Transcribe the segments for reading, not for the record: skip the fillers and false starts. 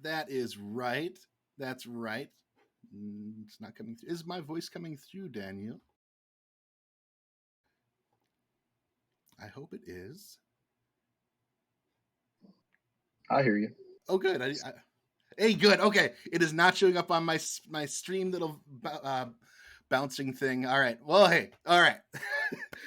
That is right. That's right. It's not coming through. Is my voice coming through, Daniel? I hope it is. I hear you. Oh, good. Hey, good. Okay, it is not showing up on my stream little bouncing thing. All right. Well, hey. All right.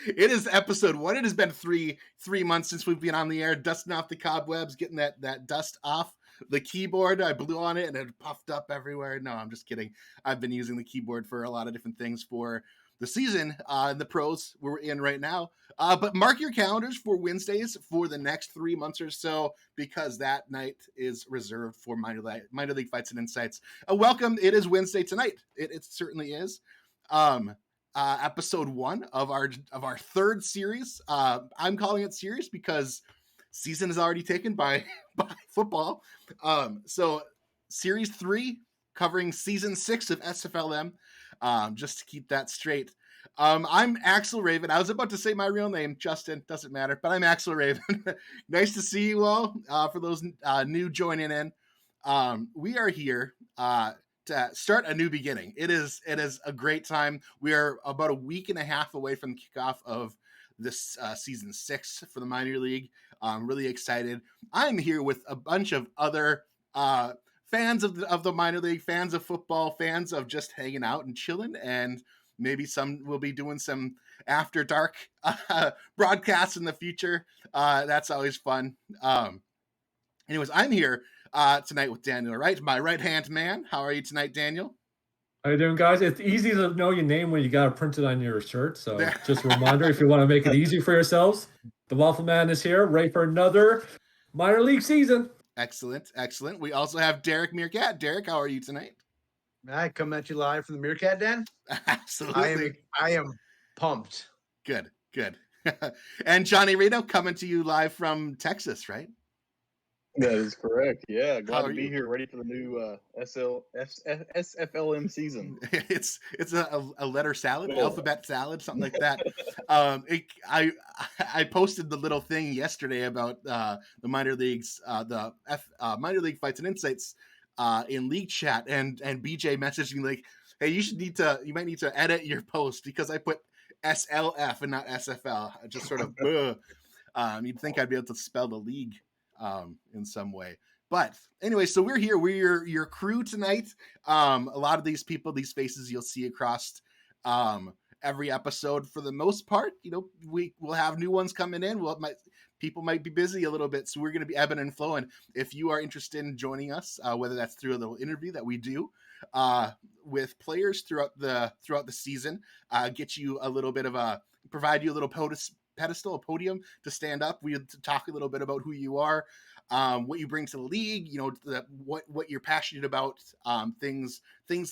It is episode 1. It has been three months since we've been on the air, dusting off the cobwebs, getting that dust off the keyboard. I blew on it and it puffed up everywhere. No, I'm just kidding. I've been using the keyboard for a lot of different things for the season, the pros we're in right now. But mark your calendars for Wednesdays for the next 3 months or so, because that night is reserved for minor league fights and insights. Welcome. It is Wednesday tonight. It certainly is. Episode 1 of our third series. I'm calling it series because season is already taken by football. So series 3 covering season 6 of SFLM. Just to keep that straight. I'm Axel Raven. I was about to say my real name, Justin. Doesn't matter, but I'm Axel Raven. Nice to see you all. For those new joining in, we are here to start a new beginning. It is a great time. We are about a week and a half away from the kickoff of this season 6 for the minor league. I'm really excited. I'm here with a bunch of other fans of the minor league, fans of football, fans of just hanging out and chilling, and maybe some will be doing some after dark broadcasts in the future. That's always fun. Anyways, I'm here tonight with Daniel, right? My right-hand man. How are you tonight, Daniel? How you doing, guys? It's easy to know your name when you got it printed on your shirt. So just a reminder, if you want to make it easy for yourselves, the Waffle Man is here, ready for another minor league season. Excellent. We also have Derek Meerkat. Derek, how are you tonight? I come at you live from the Meerkat Den. Absolutely. I am pumped. Good. And Johnny Reno coming to you live from Texas, right? That is correct. Yeah, glad to be here, ready for the new SFLM season. It's a letter salad, alphabet salad, something like that. I posted the little thing yesterday about the minor leagues, minor league fights and insights in league chat, and BJ messaged me like, "Hey, you might need to edit your post because I put SLF and not SFL." I just sort of, you'd think I'd be able to spell the league in some way. But anyway, so we're here. We're your crew tonight. A lot of these people, these faces you'll see across every episode for the most part. We will have new ones coming in. People might be busy a little bit, so we're going to be ebbing and flowing. If you are interested in joining us, whether that's through a little interview that we do with players throughout the season, get you a little bit of provide you a little pedestal, a podium to stand up. We talk a little bit about who you are, what you bring to the league, what you're passionate about, things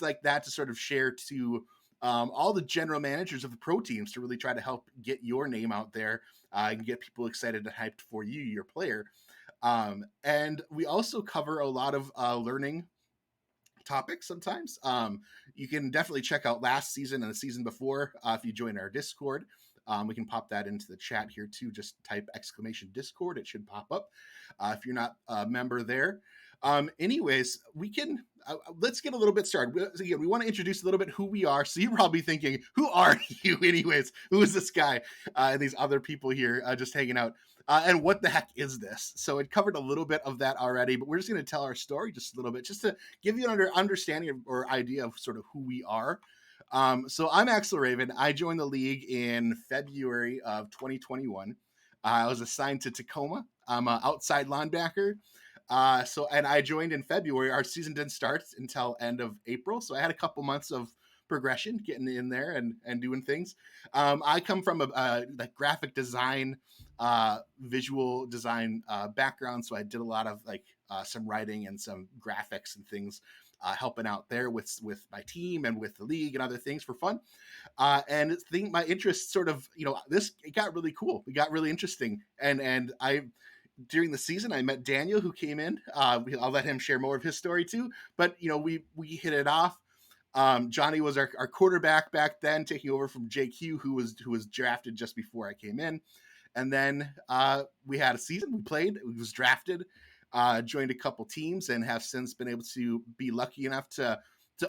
like that, to sort of share to all the general managers of the pro teams, to really try to help get your name out there and get people excited and hyped for you, your player. And we also cover a lot of learning topics sometimes. You can definitely check out last season and the season before if you join our Discord. We can pop that into the chat here too. Just type !Discord. It should pop up if you're not a member there. Anyways, we can let's get a little bit started. Again, we want to introduce a little bit who we are. So you're probably thinking, who are you anyways? Who is this guy and these other people here just hanging out? And what the heck is this? So it covered a little bit of that already, but we're just going to tell our story just a little bit, just to give you an understanding or idea of sort of who we are. So I'm Axel Raven. I joined the league in February of 2021. I was assigned to Tacoma. I'm an outside linebacker. And I joined in February. Our season didn't start until end of April. So I had a couple months of progression, getting in there and doing things. I come from a graphic design, visual design background. So I did a lot of some writing and some graphics and things, helping out there with my team and with the league and other things for fun. And I think my interest sort of, it got really cool. It got really interesting. And during the season, I met Daniel, who came in. I'll let him share more of his story too. But, we hit it off. Johnny was our quarterback back then, taking over from JQ, who was drafted just before I came in. And then we had a season. We played. We was drafted. joined a couple teams, and have since been able to be lucky enough to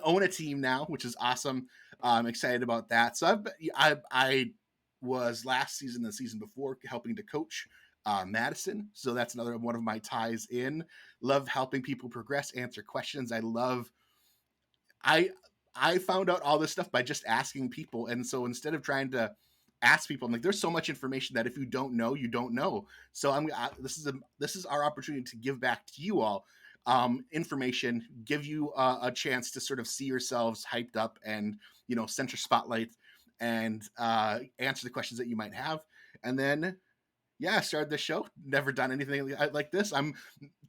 own a team now, which is awesome. I'm excited about that. So I was last season, the season before, helping to coach Madison. So that's another one of my ties in. Love helping people progress, answer questions. I found out all this stuff by just asking people. And so instead of trying to ask people, I'm like, there's so much information that if you don't know, you don't know. So this is our opportunity to give back to you all information, give you a chance to sort of see yourselves hyped up and, center spotlight and answer the questions that you might have. And then, yeah, I started the show. Never done anything like this.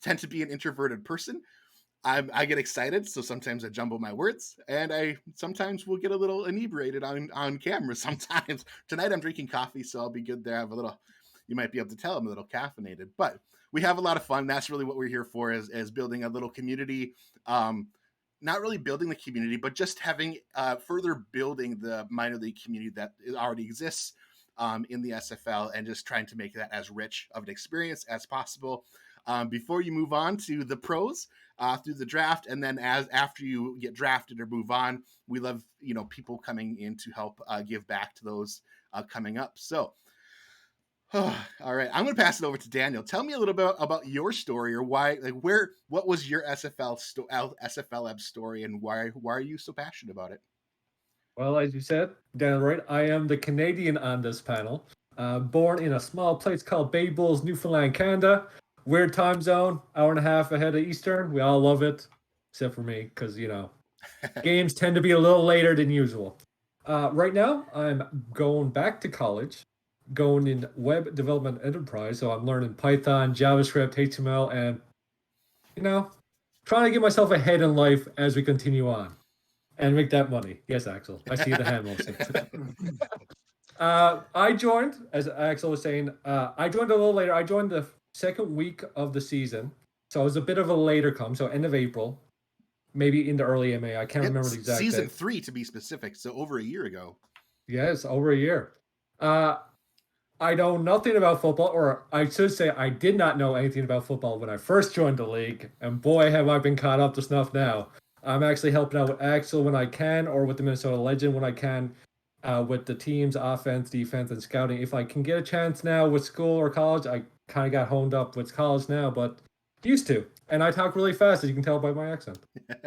Tend to be an introverted person. I get excited, so sometimes I jumble my words, and I sometimes will get a little inebriated on camera. Sometimes tonight I'm drinking coffee, so I'll be good there. I have a little. You might be able to tell I'm a little caffeinated, but we have a lot of fun. That's really what we're here for, is building a little community. Not really building the community, but just having further building the minor league community that already exists in the SFL, and just trying to make that as rich of an experience as possible. Before you move on to the pros through the draft, and then after you get drafted or move on, we love people coming in to help give back to those coming up. So, all right, I'm going to pass it over to Daniel. Tell me a little bit about your story, or what was your SFL story, and why are you so passionate about it? Well, as you said, Daniel Wright, I am the Canadian on this panel. Born in a small place called Bay Bulls, Newfoundland, Canada. Weird time zone, hour and a half ahead of Eastern. We all love it, except for me, because, games tend to be a little later than usual. Right now, I'm going back to college, going in web development enterprise. So I'm learning Python, JavaScript, HTML, and, trying to get myself ahead in life as we continue on and make that money. Yes, Axel. I see the hand motion. I joined, as Axel was saying, I joined a little later. I joined the second week of the season. So it was a bit of a later come. So end of April, maybe into early MA. I can't remember the exact season date. 3 to be specific. So over a year ago. Yes, over a year. I know nothing about football, or I should say I did not know anything about football when I first joined the league. And boy, have I been caught up to snuff now. I'm actually helping out with Axel when I can, or with the Minnesota Legend when I can, with the team's offense, defense, and scouting. If I can get a chance now with school or college, I kind of got honed up with college now, but used to. And I talk really fast, as you can tell by my accent.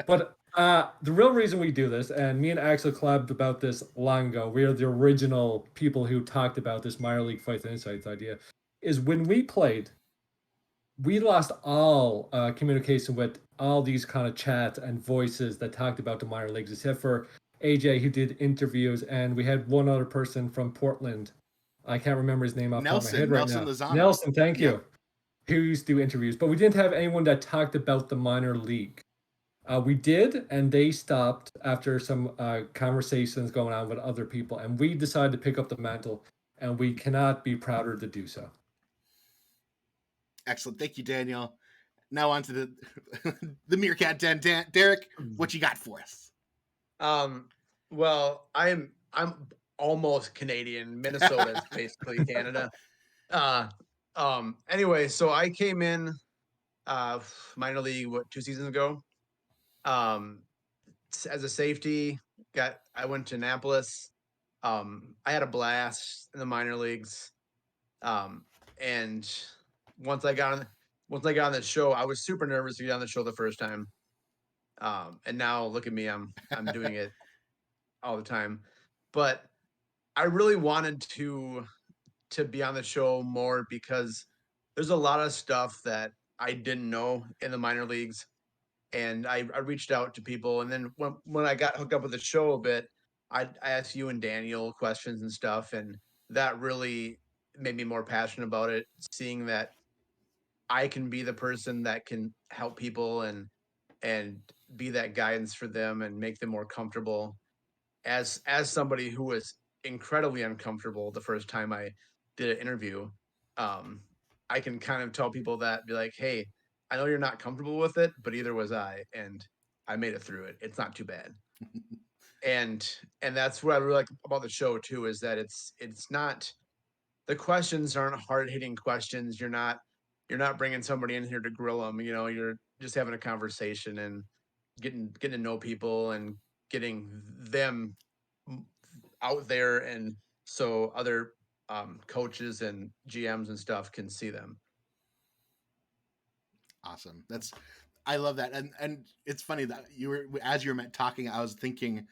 But the real reason we do this, and me and Axel collabed about this long ago, we are the original people who talked about this minor league fights and insights idea, is when we played, we lost all communication with all these kind of chats and voices that talked about the minor leagues, except for AJ, who did interviews, and we had one other person from Portland. I can't remember his name off the top of my head right now. Lozano. Nelson, thank you. Who used to do interviews, but we didn't have anyone that talked about the minor league. We did, and they stopped after some conversations going on with other people, and we decided to pick up the mantle, and we cannot be prouder to do so. Excellent. Thank you, Daniel. Now on to the Meerkat Den. Derek, what you got for us? Well, I'm almost Canadian. Minnesota is basically Canada. Anyway, so I came in minor league 2 seasons ago. As a safety, I went to Annapolis. I had a blast in the minor leagues. And once I got on the show, I was super nervous to get on the show the first time. And now look at me, I'm doing it all the time. But I really wanted to be on the show more because there's a lot of stuff that I didn't know in the minor leagues. And I reached out to people. And then when I got hooked up with the show a bit, I asked you and Daniel questions and stuff. And that really made me more passionate about it, seeing that I can be the person that can help people and be that guidance for them and make them more comfortable. As somebody who was incredibly uncomfortable the first time I did an interview, I can kind of tell people that, be like, hey, I know you're not comfortable with it, but either was I, and I made it through it. It's not too bad. and that's what I really like about the show too, is that it's not, the questions aren't hard hitting questions. You're not you're not bringing somebody in here to grill them. You know, you're just having a conversation and getting to know people and getting them out there, and so other coaches and GMs and stuff can see them. Awesome. I love that. And it's funny that as you were talking, I was thinking,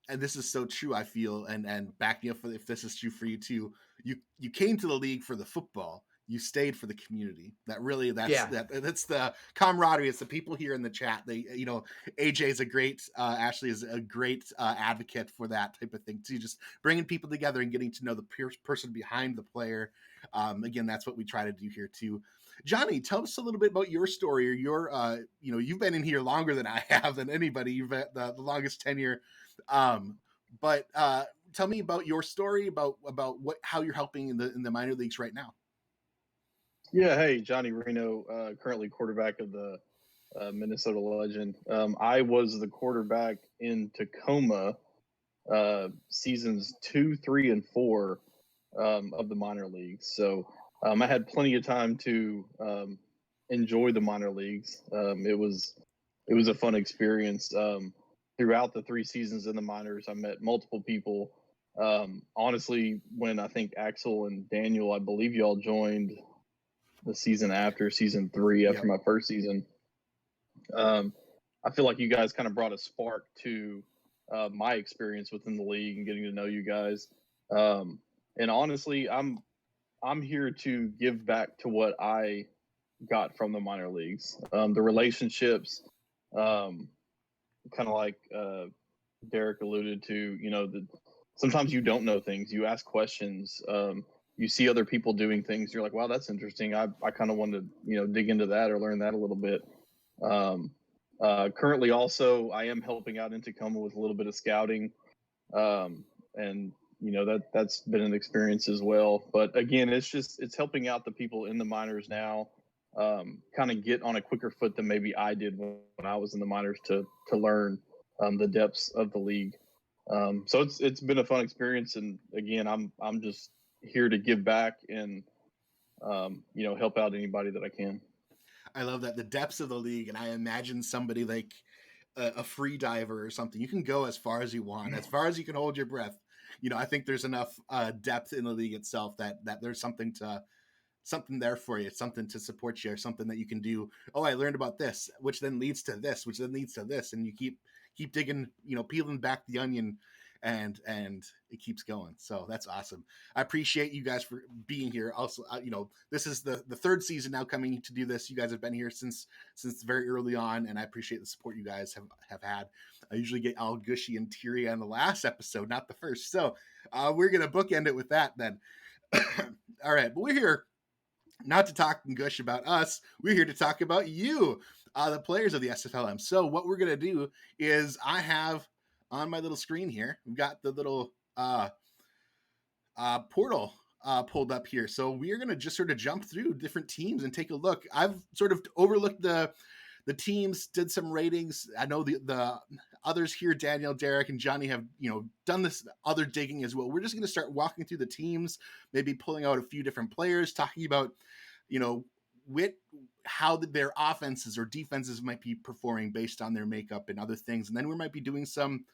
and this is so true, I feel, and back me up if this is true for you too. You came to the league for the football. You stayed for the community. That's the camaraderie. It's the people here in the chat. AJ is a great, Ashley is a great advocate for that type of thing too. Just bringing people together and getting to know the person behind the player. Again, that's what we try to do here too. Johnny, tell us a little bit about your story, or your, you've been in here longer than I have, than anybody. You've had the longest tenure. But tell me about your story, about how you're helping in the minor leagues right now. Yeah, hey, Johnny Reno, currently quarterback of the Minnesota Legend. I was the quarterback in Tacoma seasons 2, 3, and 4 of the minor leagues. So I had plenty of time to enjoy the minor leagues. It was a fun experience. Throughout the 3 seasons in the minors, I met multiple people. Honestly, when I think Axel and Daniel, I believe y'all joined the season after season 3, after my first season. I feel like you guys kind of brought a spark to my experience within the league and getting to know you guys. And honestly, I'm here to give back to what I got from the minor leagues. The relationships, kind of like Derek alluded to, sometimes you don't know things. You ask questions. You see other people doing things. You're like, wow, that's interesting. I kind of wanted to, dig into that or learn that a little bit. Currently also, I am helping out in Tacoma with a little bit of scouting. And that's been an experience as well. But again, it's helping out the people in the minors now, kind of get on a quicker foot than maybe I did when I was in the minors to learn the depths of the league. So it's been a fun experience. And again, I'm just here to give back and help out anybody that I can. I love that, the depths of the league. And I imagine somebody like a free diver or something. You can go as far as you want, as far as you can hold your breath. I think there's enough depth in the league itself that there's something there for you, something to support you, or something that you can do. Oh, I learned about this, which then leads to this, which then leads to this. And you keep digging, peeling back the onion, and it keeps going. So that's awesome. I appreciate you guys for being here. Also, this is the 3rd season now coming to do this. You guys have been here since very early on, and I appreciate the support you guys have had. I usually get all gushy and teary on the last episode, not the first. So we're going to bookend it with that then. All right, but we're here not to talk and gush about us. We're here to talk about you, the players of the SFLM. So what we're going to do is, I have on my little screen here, we've got the little portal pulled up here. So we're going to just sort of jump through different teams and take a look. I've sort of overlooked the teams, did some ratings. I know the others here, Daniel, Derek, and Johnny, have done this other digging as well. We're just going to start walking through the teams, maybe pulling out a few different players, talking about how their offenses or defenses might be performing based on their makeup and other things. And then we might be doing some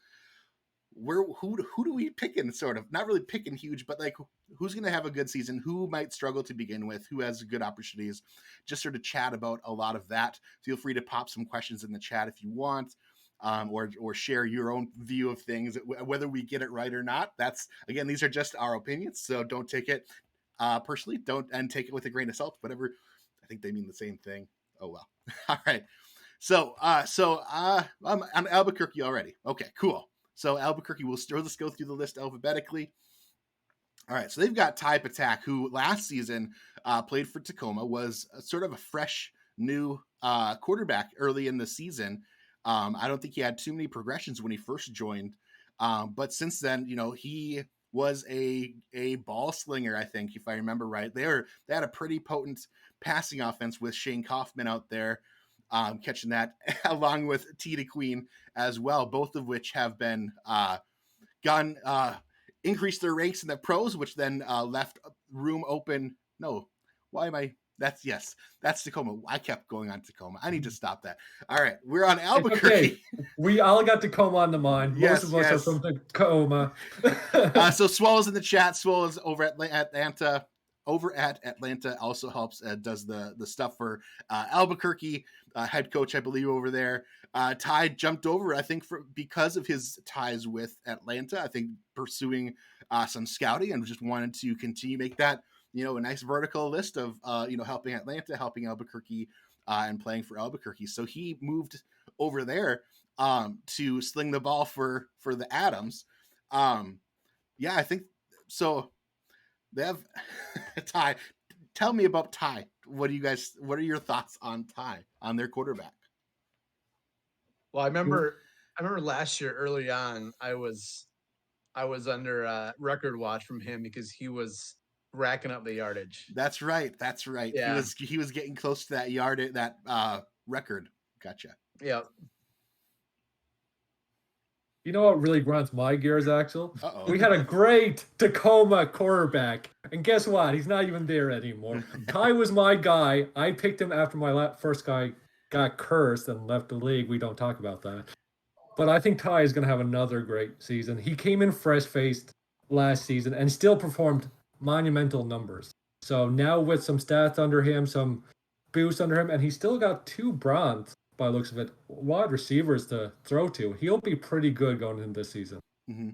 who do we pick in, sort of, not really picking huge, but like who's going to have a good season, who might struggle to begin with, who has good opportunities. Just sort of chat about a lot of that. Feel free to pop some questions in the chat if you want, or share your own view of things, whether we get it right or not. That's, again, these are just our opinions, so don't take it personally, and take it with a grain of salt. Whatever, I think they mean the same thing. Oh well. All right. So I'm on Albuquerque already. Okay, cool. So Albuquerque, let's go through the list alphabetically. All right, so they've got Ty Patak, who last season played for Tacoma, was sort of a fresh new quarterback early in the season. I don't think he had too many progressions when he first joined, but since then, he was a ball slinger, I think, if I remember right. They had a pretty potent passing offense with Shane Kaufman out there, catching that, along with Tita Queen as well, both of which have been increased their ranks in the pros, which then left room open. No, why am I That's Tacoma. I kept going on Tacoma. I need to stop that. All right, we're on It's Albuquerque. okay. We all got Tacoma on the mind. Yes, Most of us are from Tacoma. So Swell's in the chat. Swell is over at Atlanta. Over at Atlanta also helps does the stuff for Albuquerque, head coach, I believe, over there. Ty jumped over, I think, because of his ties with Atlanta. I think pursuing some scouting and just wanted to continue make that a nice vertical list of helping Atlanta, helping Albuquerque, and playing for Albuquerque. So he moved over there to sling the ball for the Adams. I think so. They have Ty. Tell me about Ty. What are your thoughts on Ty, on their quarterback? Well, I remember last year early on, I was under record watch from him because he was racking up the yardage. That's right. Yeah. He was getting close to that record. Gotcha. Yeah. You know what really grinds my gears, Axel? Uh-oh. We had a great Tacoma quarterback, and guess what? He's not even there anymore. Ty was my guy. I picked him after my first guy got cursed and left the league. We don't talk about that. But I think Ty is going to have another great season. He came in fresh-faced last season and still performed monumental numbers. So now with some stats under him, some boost under him, and he's still got 2 bronze, by the looks of it, wide receivers to throw to. He'll be pretty good going into this season. Mm-hmm.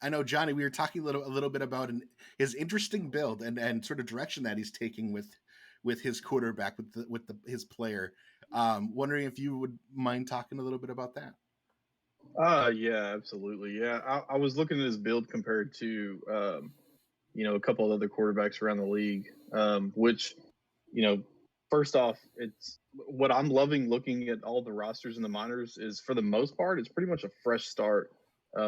I know, Johnny, we were talking a little bit about his interesting build and sort of direction that he's taking with his quarterback, with his player. Wondering if you would mind talking a little bit about that. Yeah, absolutely. Yeah, I was looking at his build compared to a couple of other quarterbacks around the league, which first off, it's what I'm loving looking at all the rosters in the minors is, for the most part, it's pretty much a fresh start.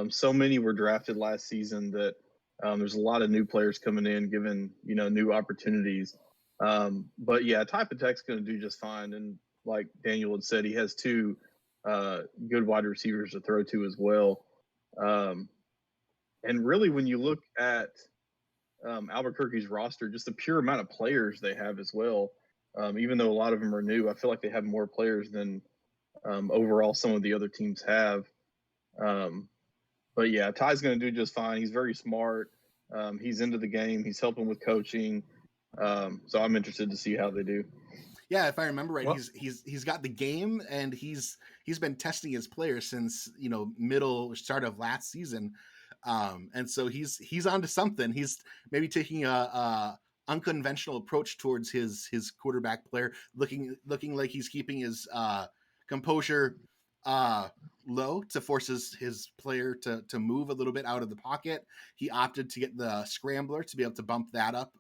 So many were drafted last season that there's a lot of new players coming in, given new opportunities. But yeah, Ty Patek's going to do just fine. And like Daniel had said, he has 2 good wide receivers to throw to as well. And really, when you look at Albuquerque's roster, just the pure amount of players they have as well. Even though a lot of them are new, I feel like they have more players than overall some of the other teams have. But yeah, Ty's going to do just fine. He's very smart. He's into the game. He's helping with coaching. So I'm interested to see how they do. Yeah, if I remember right, he's got the game, and he's been testing his players since start of last season, and so he's onto something. He's maybe taking a unconventional approach towards his quarterback player, looking like he's keeping his composure low to force his player to move a little bit out of the pocket. He opted to get the scrambler to be able to bump that up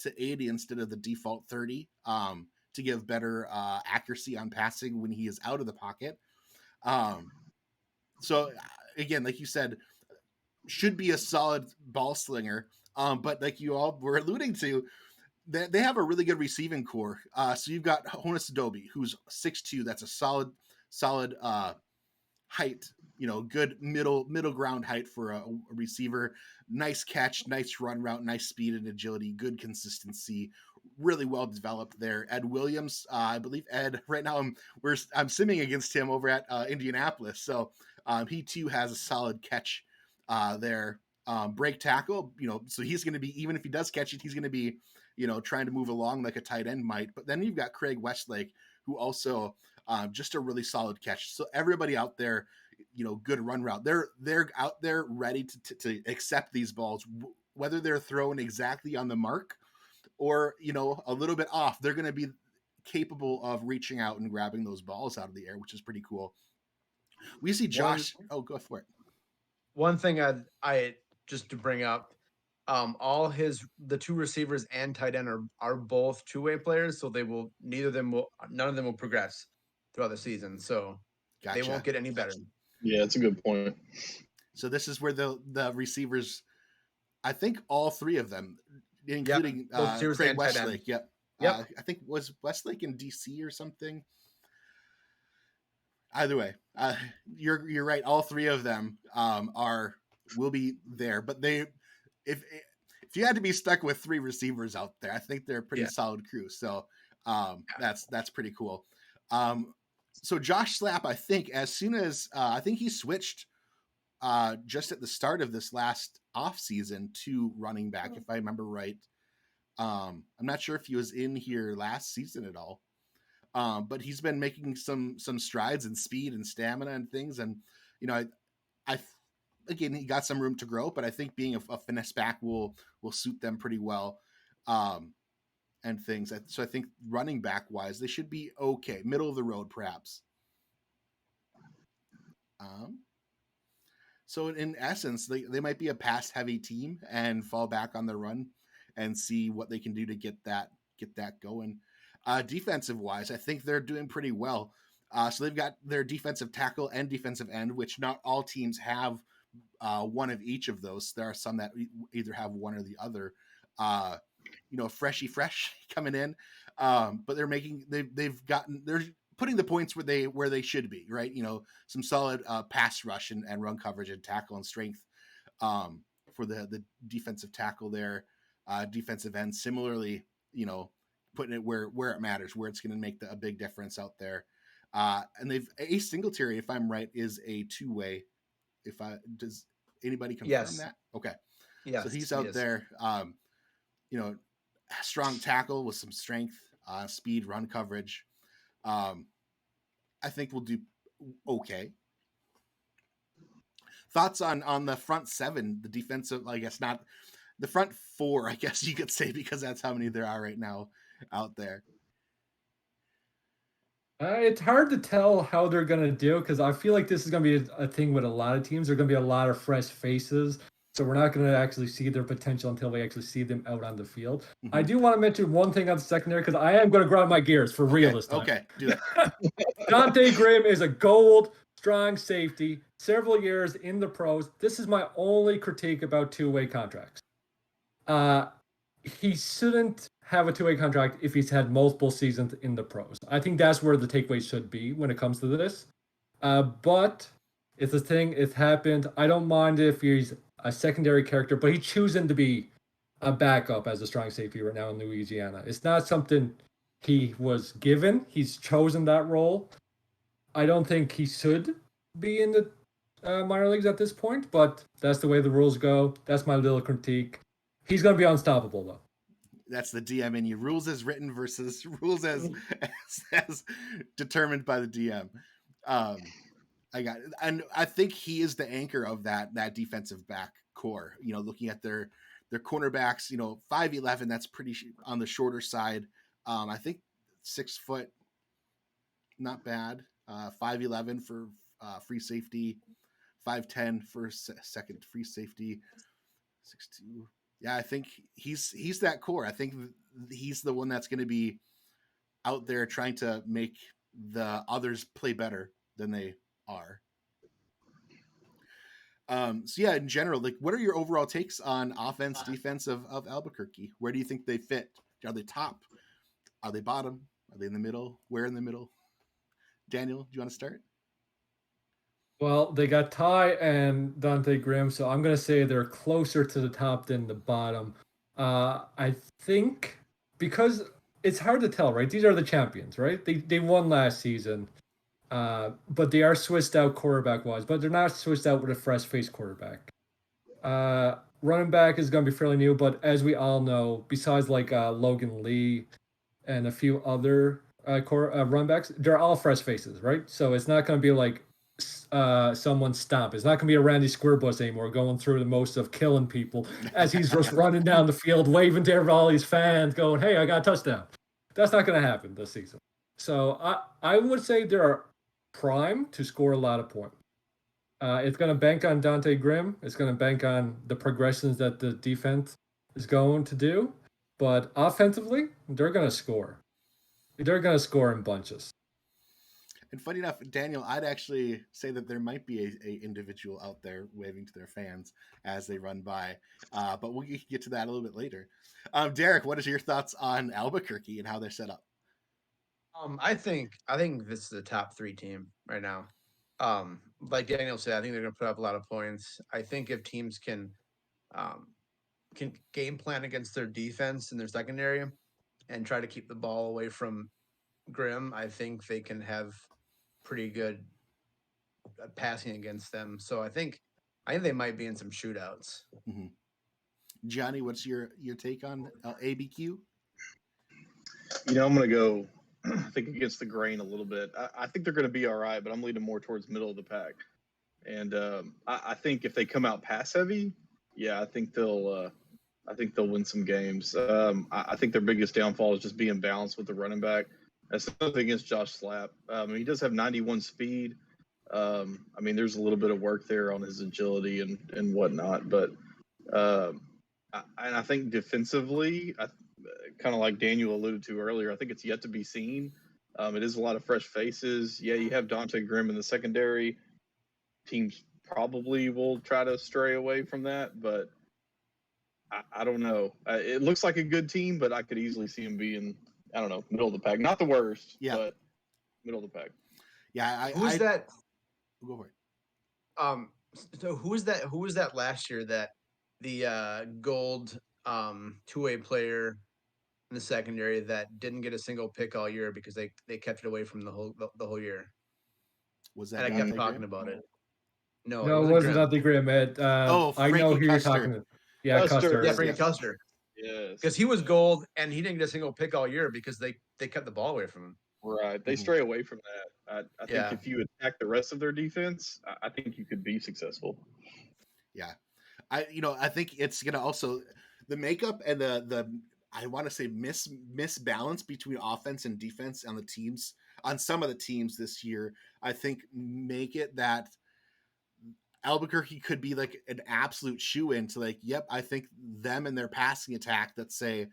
to 80 instead of the default 30, to give better accuracy on passing when he is out of the pocket. So again, like you said, should be a solid ball slinger. But like you all were alluding to, they have a really good receiving core. So you've got Honus Adobe, who's 6'2". That's a solid height, good middle ground height for a receiver. Nice catch, nice run route, nice speed and agility, good consistency, really well developed there. Ed Williams, I believe Ed, right now I'm simming against him over at Indianapolis. So he too has a solid catch there. Break tackle, so he's going to be, even if he does catch it, he's going to be, trying to move along like a tight end might. But then you've got Craig Westlake, who also just a really solid catch. So everybody out there, good run route. They're out there ready to accept these balls, whether they're thrown exactly on the mark or, a little bit off. They're going to be capable of reaching out and grabbing those balls out of the air, which is pretty cool. We see Josh. Go for it. One thing I just to bring up, the 2 receivers and tight end are both 2-way players, so none of them will progress throughout the season. So Gotcha. They won't get any better. Yeah, that's a good point. So this is where the receivers, I think all 3 of them, including Craig Westlake. Yep. I think was Westlake in DC or something. Either way, you're right. All 3 of them will be there, but if you had to be stuck with 3 receivers out there, I think they're a pretty Yeah. solid crew. So that's pretty cool. So Josh Slapp, I think as soon as I think he switched just at the start of this last offseason to running back, if I remember right. I'm not sure if he was in here last season at all. But he's been making some strides in speed and stamina and things. And, you know, I again, he got some room to grow, but I think being a finesse back will suit them pretty well. And things. So I think running back wise, they should be okay. Middle of the road, perhaps. So in essence, they might be a pass heavy team and fall back on the run and see what they can do to get that going. Defensive wise, I think they're doing pretty well. So they've got their defensive tackle and defensive end, which not all teams have one of each of those. There are some that either have one or the other. Freshy fresh coming in, but they're putting the points where they should be, right? Some solid pass rush and run coverage and tackle and strength for the defensive tackle there. Defensive end, similarly, putting it where it matters, where it's going to make a big difference out there. And Ace Singletary, if I'm right, is a 2-way. Does anybody confirm that? Okay. Yeah. So he's out there. Strong tackle with some strength, speed, run coverage. I think we'll do okay. Thoughts on the front 7, the defensive, I guess not the front 4, I guess you could say, because that's how many there are right now out there. It's hard to tell how they're going to do because I feel like this is going to be a thing with a lot of teams. There are going to be a lot of fresh faces. So we're not going to actually see their potential until we actually see them out on the field. Mm-hmm. I do want to mention one thing on the secondary because I am going to grind my gears for real this time. Okay, do that. Dante Grimm is a gold, strong safety, several years in the pros. This is my only critique about 2-way contracts. He shouldn't have a 2-way contract if he's had multiple seasons in the pros. I think that's where the takeaway should be when it comes to this. But it's a thing. It's happened. I don't mind if he's a secondary character, but he's choosing to be a backup as a strong safety right now in Louisiana. It's not something he was given. He's chosen that role. I don't think he should be in the minor leagues at this point, but that's the way the rules go. That's my little critique. He's going to be unstoppable, though. That's the DM in you. Rules as written versus rules as determined by the DM. I got it. And I think he is the anchor of that defensive back core. Looking at their cornerbacks, 5'11", that's pretty on the shorter side. I think 6 foot, not bad. 5'11" for free safety, 5'10" for second free safety, 6'2". Yeah, I think he's that core. I think he's the one that's going to be out there trying to make the others play better than they are. So yeah, in general, like, what are your overall takes on offense, defense of Albuquerque? Where do you think they fit? Are they top? Are they bottom? Are they in the middle? Where in the middle? Daniel, do you want to start? Well, they got Ty and Dante Grimm, so I'm going to say they're closer to the top than the bottom. I think because it's hard to tell, right? These are the champions, right? They won last season, but they are switched out quarterback-wise, but they're not switched out with a fresh-faced quarterback. Running back is going to be fairly new, but as we all know, besides like Logan Lee and a few other run backs, they're all fresh faces, right? So it's not going to be like someone stomp. It's not going to be a Randy Squirtbus anymore going through the most of killing people as he's just running down the field, waving to all these fans going, hey, I got a touchdown. That's not going to happen this season. So I would say they're prime to score a lot of points. It's going to bank on Dante Grimm. It's going to bank on the progressions that the defense is going to do. But offensively, they're going to score. They're going to score in bunches. And funny enough, Daniel, I'd actually say that there might be a individual out there waving to their fans as they run by. But we'll get to that a little bit later. Derek, what is your thoughts on Albuquerque and how they're set up? I think this is the top 3 team right now. Like Daniel said, I think they're going to put up a lot of points. I think if teams can can game plan against their defense and their secondary and try to keep the ball away from Grimm, I think they can have pretty good passing against them. So I think they might be in some shootouts. Mm-hmm. Johnny, what's your take on ABQ? I'm going to go, I think, against the grain a little bit. I think they're going to be all right, but I'm leaning more towards middle of the pack. And I think if they come out pass heavy, I think they'll win some games. I think their biggest downfall is just being balanced with the running back. That's nothing against Josh Slapp. He does have 91 speed. There's a little bit of work there on his agility and whatnot, but I think defensively, kind of like Daniel alluded to earlier, I think it's yet to be seen. It is a lot of fresh faces. Yeah, you have Dante Grimm in the secondary. Teams probably will try to stray away from that, but I don't know. It looks like a good team, but I could easily see them being, I don't know, middle of the pack. Not the worst, but middle of the pack. Yeah, who's that? Go for it. So who was that last year that the gold two-way player in the secondary that didn't get a single pick all year because they kept it away from the whole year? Was that? And I kept talking about it. No, it wasn't Dante Grimm. I know who you're talking about. Yeah, Custer. Yeah, Frankie Custer. Yes. Because he was gold and he didn't get a single pick all year because they kept the ball away from him. Right. They stray away from that. I think if you attack the rest of their defense, I think you could be successful. Yeah. I think it's going to also the makeup and the I want to say misbalance between offense and defense on the teams, on some of the teams this year, I think make it that Albuquerque could be like an absolute shoe-in to like, yep, I think them and their passing attack that say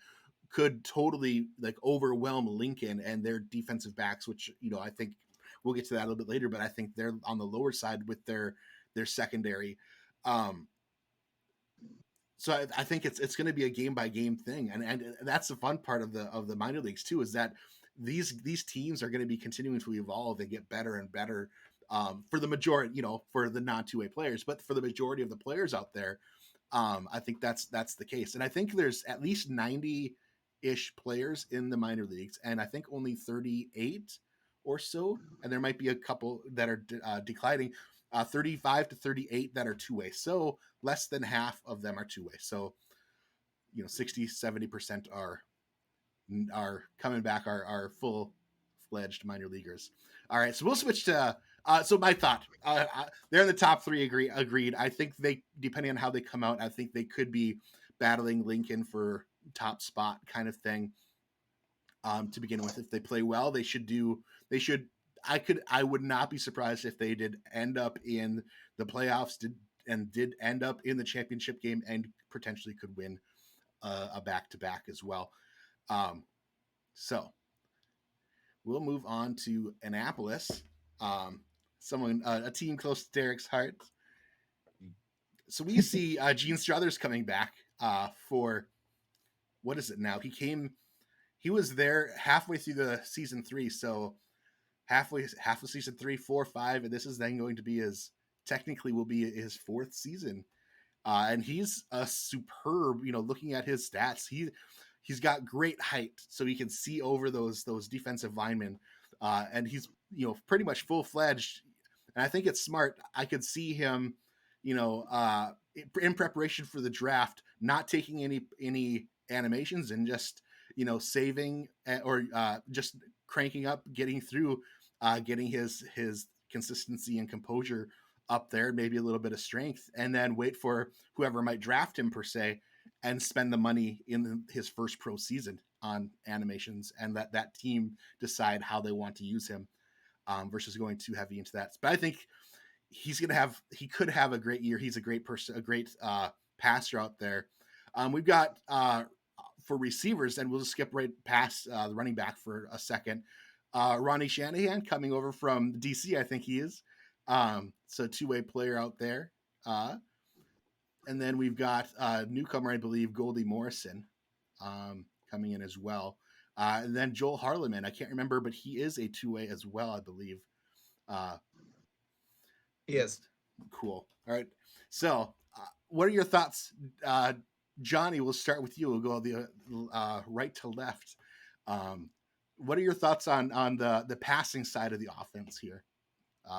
could totally like overwhelm Lincoln and their defensive backs, which, I think we'll get to that a little bit later, but I think they're on the lower side with their secondary. So I think it's going to be a game by game thing. And that's the fun part of the minor leagues too, is that these teams are going to be continuing to evolve and get better and better. For the majority, for the non two-way players, but for the majority of the players out there, I think that's the case. And I think there's at least 90-ish players in the minor leagues, and I think only 38 or so, and there might be a couple that are declining, 35 to 38 that are two-way. So less than half of them are two-way. So, 60-70% are coming back, are full-fledged minor leaguers. All right, so we'll switch to so my thought. They're in the top three. Agreed. I think they, depending on how they come out, I think they could be battling Lincoln for top spot kind of thing. To begin with, if they play well, they should. I would not be surprised if they did end up in the playoffs, did end up in the championship game, and potentially could win a back-to-back as well. So we'll move on to Annapolis. A team close to Derek's heart. So we see Gene Struthers coming back for, what is it now? He was there halfway through the season 3. So half of season 3, 4, 5, and this is then going to be technically will be his 4th season. And he's a superb, looking at his stats, he's got great height, so he can see over those defensive linemen. And he's, pretty much full-fledged. And I think it's smart. I could see him, in preparation for the draft, not taking any animations and just, saving or just cranking up, getting through, getting his consistency and composure up there, maybe a little bit of strength, and then wait for whoever might draft him per se, and spend the money in his first pro season on animations, and let that team decide how they want to use him, versus going too heavy into that. But I think he could have a great year. He's a great person, a great passer out there. We've got for receivers, and we'll just skip right past the running back for a second. Ronnie Shanahan coming over from DC, I think he is. So two-way player out there. And then we've got newcomer, I believe, Goldie Morrison coming in as well. And then Joel Harleman, I can't remember, but he is a two-way as well, I believe. He is. Cool. All right. So what are your thoughts, Johnny, we'll start with you. We'll go the right to left. What are your thoughts on the passing side of the offense here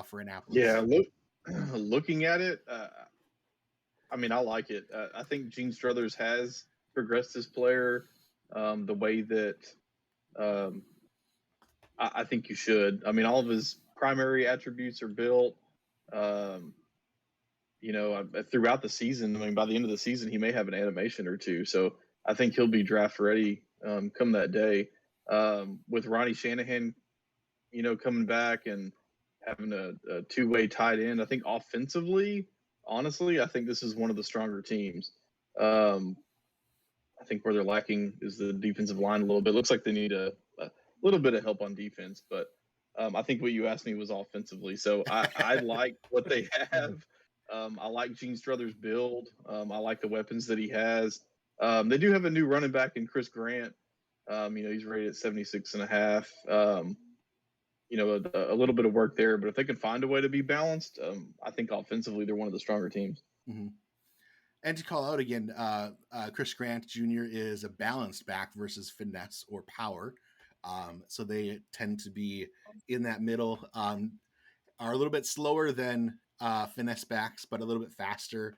for Annapolis? Yeah, looking at it, I mean, I like it. I think Gene Struthers has progressed as player the way that I think you should. I mean, all of his primary attributes are built. Throughout the season, I mean, by the end of the season, he may have an animation or two. So I think he'll be draft ready come that day. With Ronnie Shanahan, coming back and having a two-way tight end, I think offensively, honestly, I think this is one of the stronger teams. I think where they're lacking is the defensive line a little bit. Looks like they need a little bit of help on defense, but I think what you asked me was offensively. So I like what they have. I like Gene Struthers' build. I like the weapons that he has. They do have a new running back in Chris Grant. He's rated at 76.5. A little bit of work there, but if they can find a way to be balanced, I think offensively they're one of the stronger teams. Mm-hmm. And to call out again, Chris Grant Jr. is a balanced back versus finesse or power. So they tend to be in that middle, are a little bit slower than finesse backs, but a little bit faster.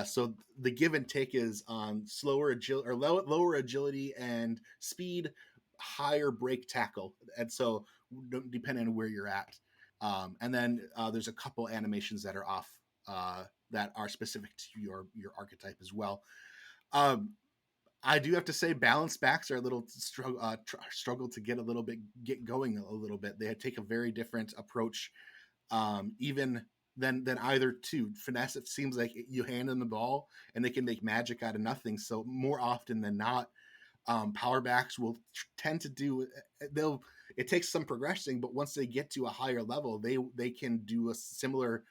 So the give and take is on slower agility or lower agility and speed, higher break tackle. And so depending on where you're at. And then there's a couple animations that are off that are specific to your archetype as well. I do have to say balanced backs are a little struggle to get going a little bit. They take a very different approach, even than either two. Finesse, it seems like you hand them the ball and they can make magic out of nothing. So more often than not, power backs will tend to do. It takes some progressing, but once they get to a higher level, they can do a similar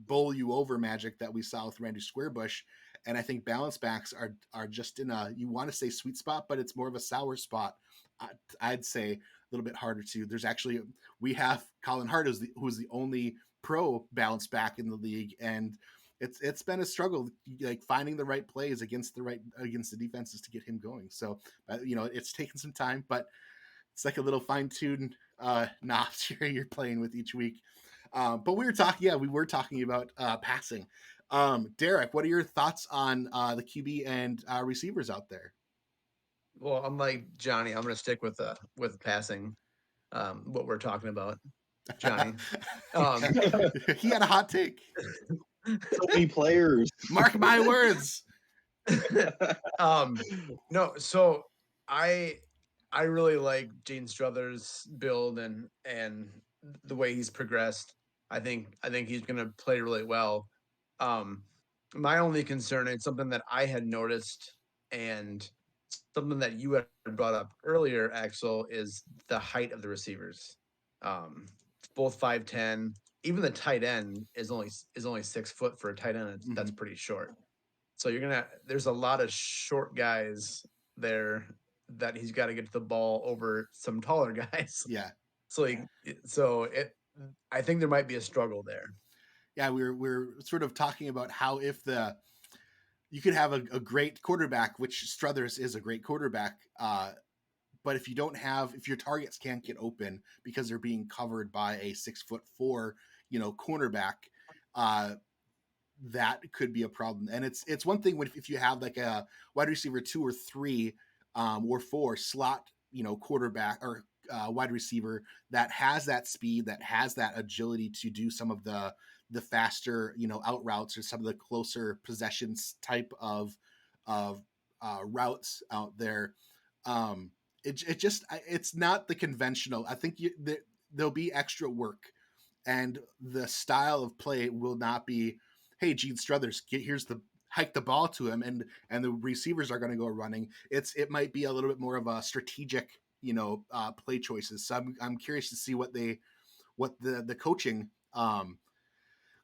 bowl you over magic that we saw with Randy Squarebush. And I think balance backs are just in you want to say sweet spot, but it's more of a sour spot. I'd say a little bit harder to. There's actually, we have Colin Hart who's the only pro balance back in the league. And it's been a struggle, like finding the right plays against the defenses to get him going. So, it's taken some time, but it's like a little fine-tuned knobs you're playing with each week. But we were talking about passing. Derek, what are your thoughts on the QB and receivers out there? Well, unlike Johnny, I'm going to stick with passing. What we're talking about, Johnny. He had a hot take. So many players. Mark my words. No, so I really like Gene Struthers' build and the way he's progressed. I think he's going to play really well. My only concern, and something that I had noticed and something that you had brought up earlier, Axel, is the height of the receivers. Both 5'10". Even the tight end is only 6 foot for a tight end. That's pretty short. So there's a lot of short guys there that he's got to get to the ball over some taller guys. Yeah. I think there might be a struggle there. Yeah, we're sort of talking about how if you could have a great quarterback, which Struthers is a great quarterback, but if your targets can't get open because they're being covered by a 6'4", cornerback, that could be a problem. And it's one thing if you have like a wide receiver 2 or 3 or 4 slot, quarterback or wide receiver that has that speed, that has that agility to do some of the faster, out routes or some of the closer possessions type of routes out there. It's not the conventional. I think there'll be extra work, and the style of play will not be, hey, Gene Struthers, hike the ball to him, and the receivers are going to go running. It might be a little bit more of a strategic, play choices. So I'm curious to see what the coaching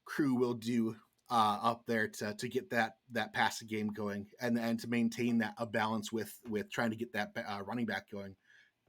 crew will do up there to get that passing game going and to maintain a balance with trying to get that running back going.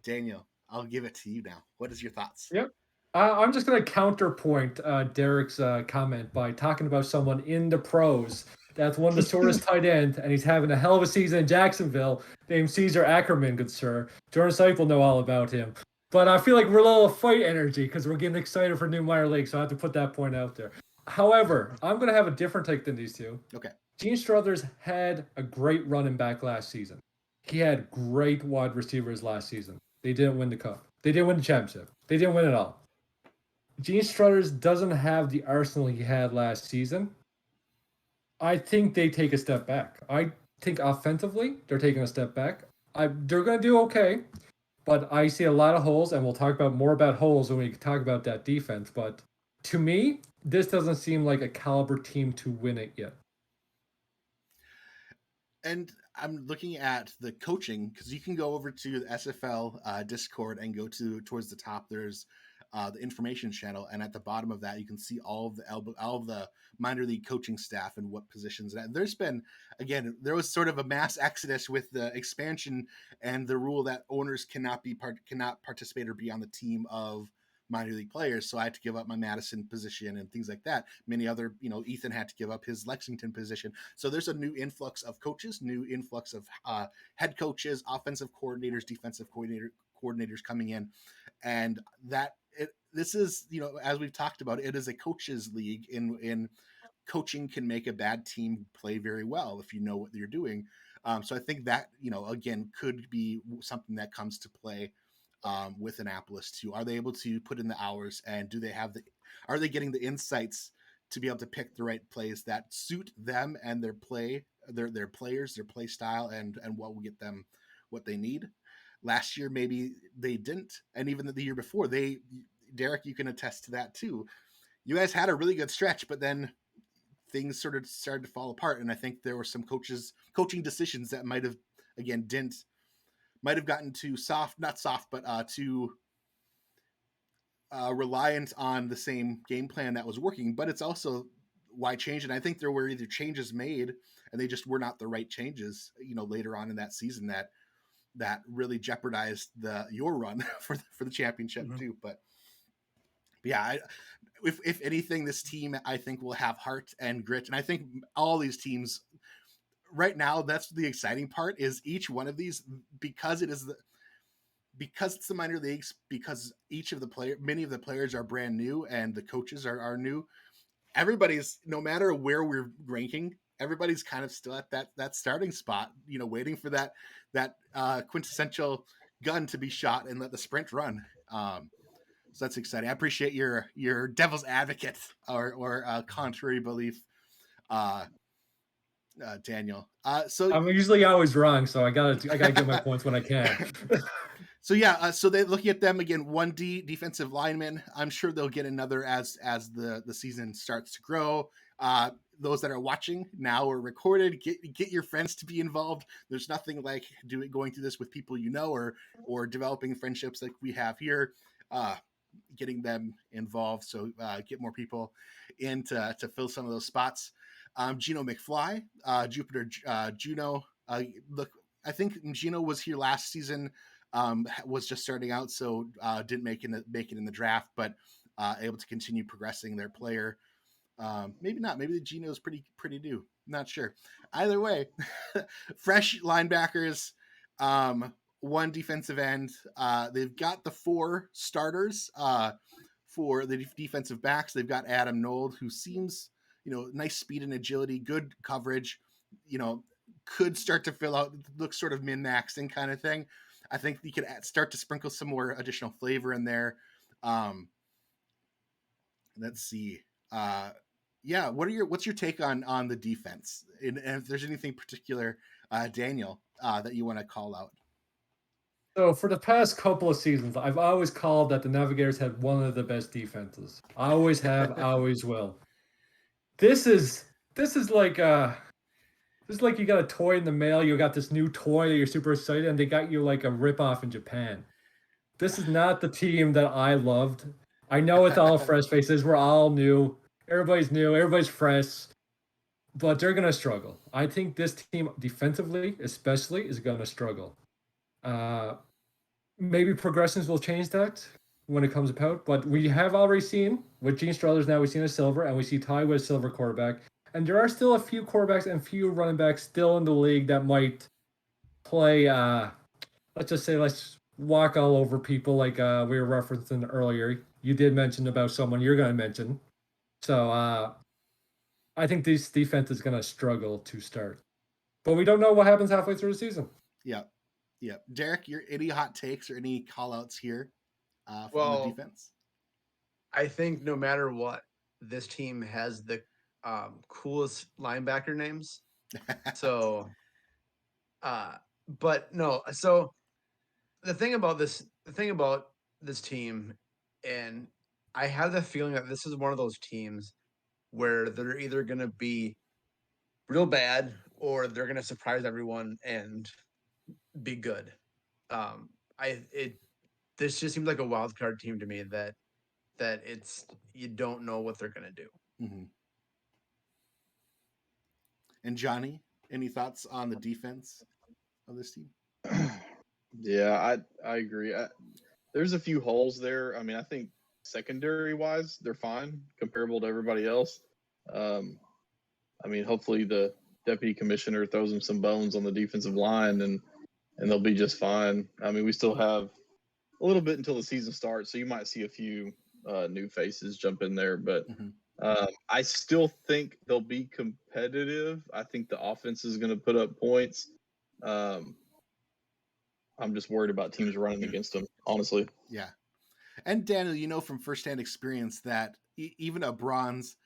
Daniel, I'll give it to you now. What is your thoughts? Yep. I'm just going to counterpoint Derek's comment by talking about someone in the pros That's one of the shortest tight end, and he's having a hell of a season in Jacksonville, named Caesar Ackerman, good sir. Jordan Sipe will know all about him. But I feel like we're a little fight energy because we're getting excited for new minor league, so I have to put that point out there. However, I'm going to have a different take than these two. Okay. Gene Struthers had a great running back last season. He had great wide receivers last season. They didn't win the cup. They didn't win the championship. They didn't win it all. Gene Struthers doesn't have the arsenal he had last season. I think they take a step back. I think offensively, they're taking a step back. They're going to do okay, but I see a lot of holes, and we'll talk about more about holes when we talk about that defense. But to me, this doesn't seem like a caliber team to win it yet. And I'm looking at the coaching because you can go over to the SFL Discord and go towards the top. There's the information channel, and at the bottom of that, you can see all of the minor league coaching staff and what positions. And there's been, again, there was sort of a mass exodus with the expansion and the rule that owners cannot participate or be on the team of minor league players. So I had to give up my Madison position and things like that. Many other, Ethan had to give up his Lexington position. So there's a new influx of coaches, new influx of head coaches, offensive coordinators, defensive coordinators coming in. And this is, as we've talked about, it is a coaches league in coaching can make a bad team play very well if you know what you're doing. So I think that, again, could be something that comes to play with Annapolis too. Are they able to put in the hours, and are they getting the insights to be able to pick the right plays that suit them and their play, their players, their play style, and what will get them what they need? Last year, maybe they didn't. And even the year before, Derek, you can attest to that too. You guys had a really good stretch, but then things sort of started to fall apart. And I think there were some coaching decisions that might have gotten too too reliant on the same game plan that was working. But it's also why change. And I think there were either changes made and they just were not the right changes, later on in that season that really jeopardized your run for the championship too. But yeah, if anything, this team, I think, will have heart and grit. And I think all these teams right now, that's the exciting part, is each one of these, because it's the minor leagues, because many of the players are brand new and the coaches are new. Everybody's, no matter where we're ranking, everybody's kind of still at that starting spot, waiting for that quintessential gun to be shot and let the sprint run. So that's exciting. I appreciate your devil's advocate or contrary belief, Daniel. So I'm usually always wrong, so I gotta get my points when I can. So yeah, so they're looking at them again. 1D defensive lineman. I'm sure they'll get another as the season starts to grow. Those that are watching now or recorded, get your friends to be involved. There's nothing like going through this with people or developing friendships like we have here. Getting them involved, so get more people in to fill some of those spots. Gino McFly, Jupiter Juno. Look, I think Gino was here last season. Was just starting out, so didn't make it in the draft, but able to continue progressing their player. Maybe not. Maybe the Gino's pretty new. Not sure. Either way, fresh linebackers. One defensive end. They've got the 4 starters for the defensive backs. They've got Adam Nold, who seems, nice speed and agility, good coverage, could start to fill out, looks sort of min-maxing kind of thing. I think you could start to sprinkle some more additional flavor in there. Let's see. Yeah, what's your take on the defense? And if there's anything particular, Daniel, that you want to call out? So for the past couple of seasons, I've always called that the Navigators had one of the best defenses. I always have, I always will. This is like you got a toy in the mail. You got this new toy that you're super excited, and they got you like a ripoff in Japan. This is not the team that I loved. I know it's all fresh faces. We're all new. Everybody's new. Everybody's fresh. But they're going to struggle. I think this team defensively, especially, is going to struggle. Maybe progressions will change that when it comes about. But we have already seen with Gene Struthers now, we've seen a silver, and we see Ty with a silver quarterback. and there are still a few quarterbacks and few running backs still in the league that might play. Let's walk all over people like we were referencing earlier. You did mention about someone you're going to mention. So I think this defense is going to struggle to start. But we don't know what happens halfway through the season. Yeah. Yeah. Derek, any hot takes or any call outs here from Well, the defense? I think no matter what, this team has the coolest linebacker names. So, but no. So the thing about this team, and I have the feeling that this is one of those teams where they're either going to be real bad or they're going to surprise everyone and be good. This just seems like a wild card team to me that it's you don't know what they're going to do. Mm-hmm. And Johnny, any thoughts on the defense of this team? Yeah, I agree. There's a few holes there. I mean, I think secondary wise, they're fine, comparable to everybody else. I mean, hopefully the deputy commissioner throws them some bones on the defensive line, and they'll be just fine. I mean, we still have a little bit until the season starts, so you might see a few new faces jump in there, but I still think they'll be competitive. I think the offense is going to put up points. I'm just worried about teams running against them, honestly. Yeah. And Daniel, you know from firsthand experience that even a bronze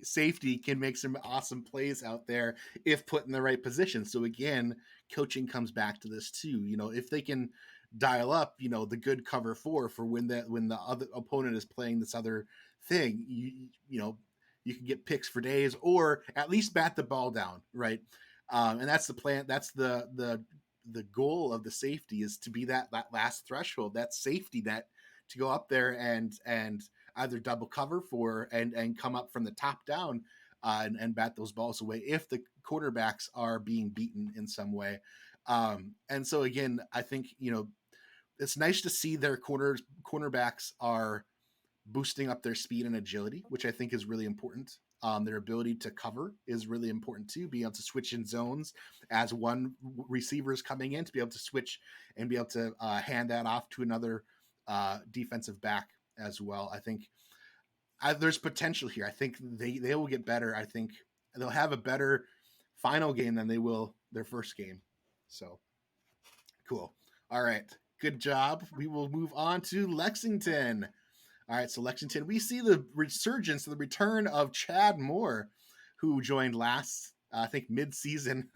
safety can make some awesome plays out there if put in the right position. So again, coaching comes back to this too. You know, if they can dial up, you know, the good cover for when the other opponent is playing this other thing, you know, you can get picks for days or at least bat the ball down, right? And that's the plan. That's the goal of the safety is to be that last threshold, that safety net to go up there and either double cover for and come up from the top down and bat those balls away if the quarterbacks are being beaten in some way. And so again, I think, you know, it's nice to see their cornerbacks are boosting up their speed and agility, which I think is really important. Their ability to cover is really important too. Being able to switch in zones as one receiver is coming in, to be able to switch and be able to hand that off to another defensive back as well. I think there's potential here. I think they will get better. I think they'll have a better final game than they will their first game. So cool. All right. Good job. We will move on to Lexington. All right, so Lexington, we see the resurgence, the return of Chad Moore, who joined I think mid-season,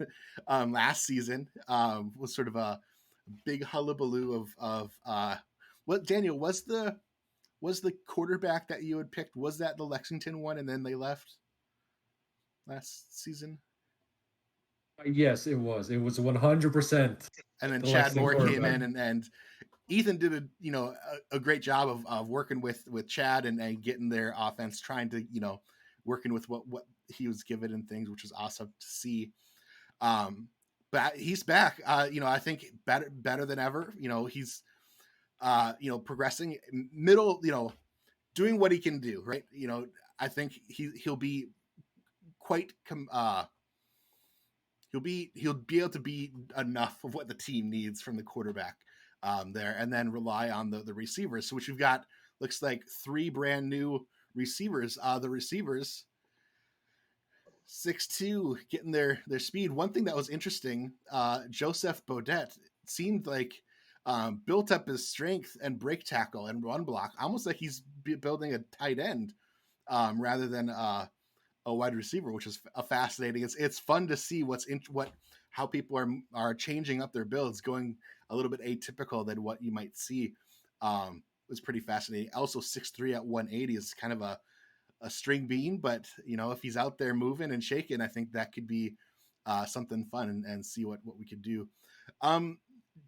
last season, was sort of a big hullabaloo of what, Daniel, was the quarterback that you had picked, was that the Lexington one and then they left last season? Yes, it was. It was 100%. And then Chad Moore came in and Ethan did a great job of working with Chad and getting their offense, trying to, you know, working with what he was given and things, which was awesome to see. But he's back. You know, I think better than ever. You know, he's you know, progressing middle, you know, doing what he can do, right? You know, I think he'll be quite he'll be able to be enough of what the team needs from the quarterback there, and then rely on the receivers. So which we've got, looks like 3 brand new receivers. The receivers 6'2", getting their speed. One thing that was interesting, Joseph Baudet seemed like built up his strength and break tackle and run block, almost like he's building a tight end rather than a wide receiver, which is fascinating. It's fun to see how people are changing up their builds, going a little bit atypical than what you might see. It was pretty fascinating. Also 6'3" at 180 is kind of a string bean, but you know, if he's out there moving and shaking, I think that could be something fun and see what we could do.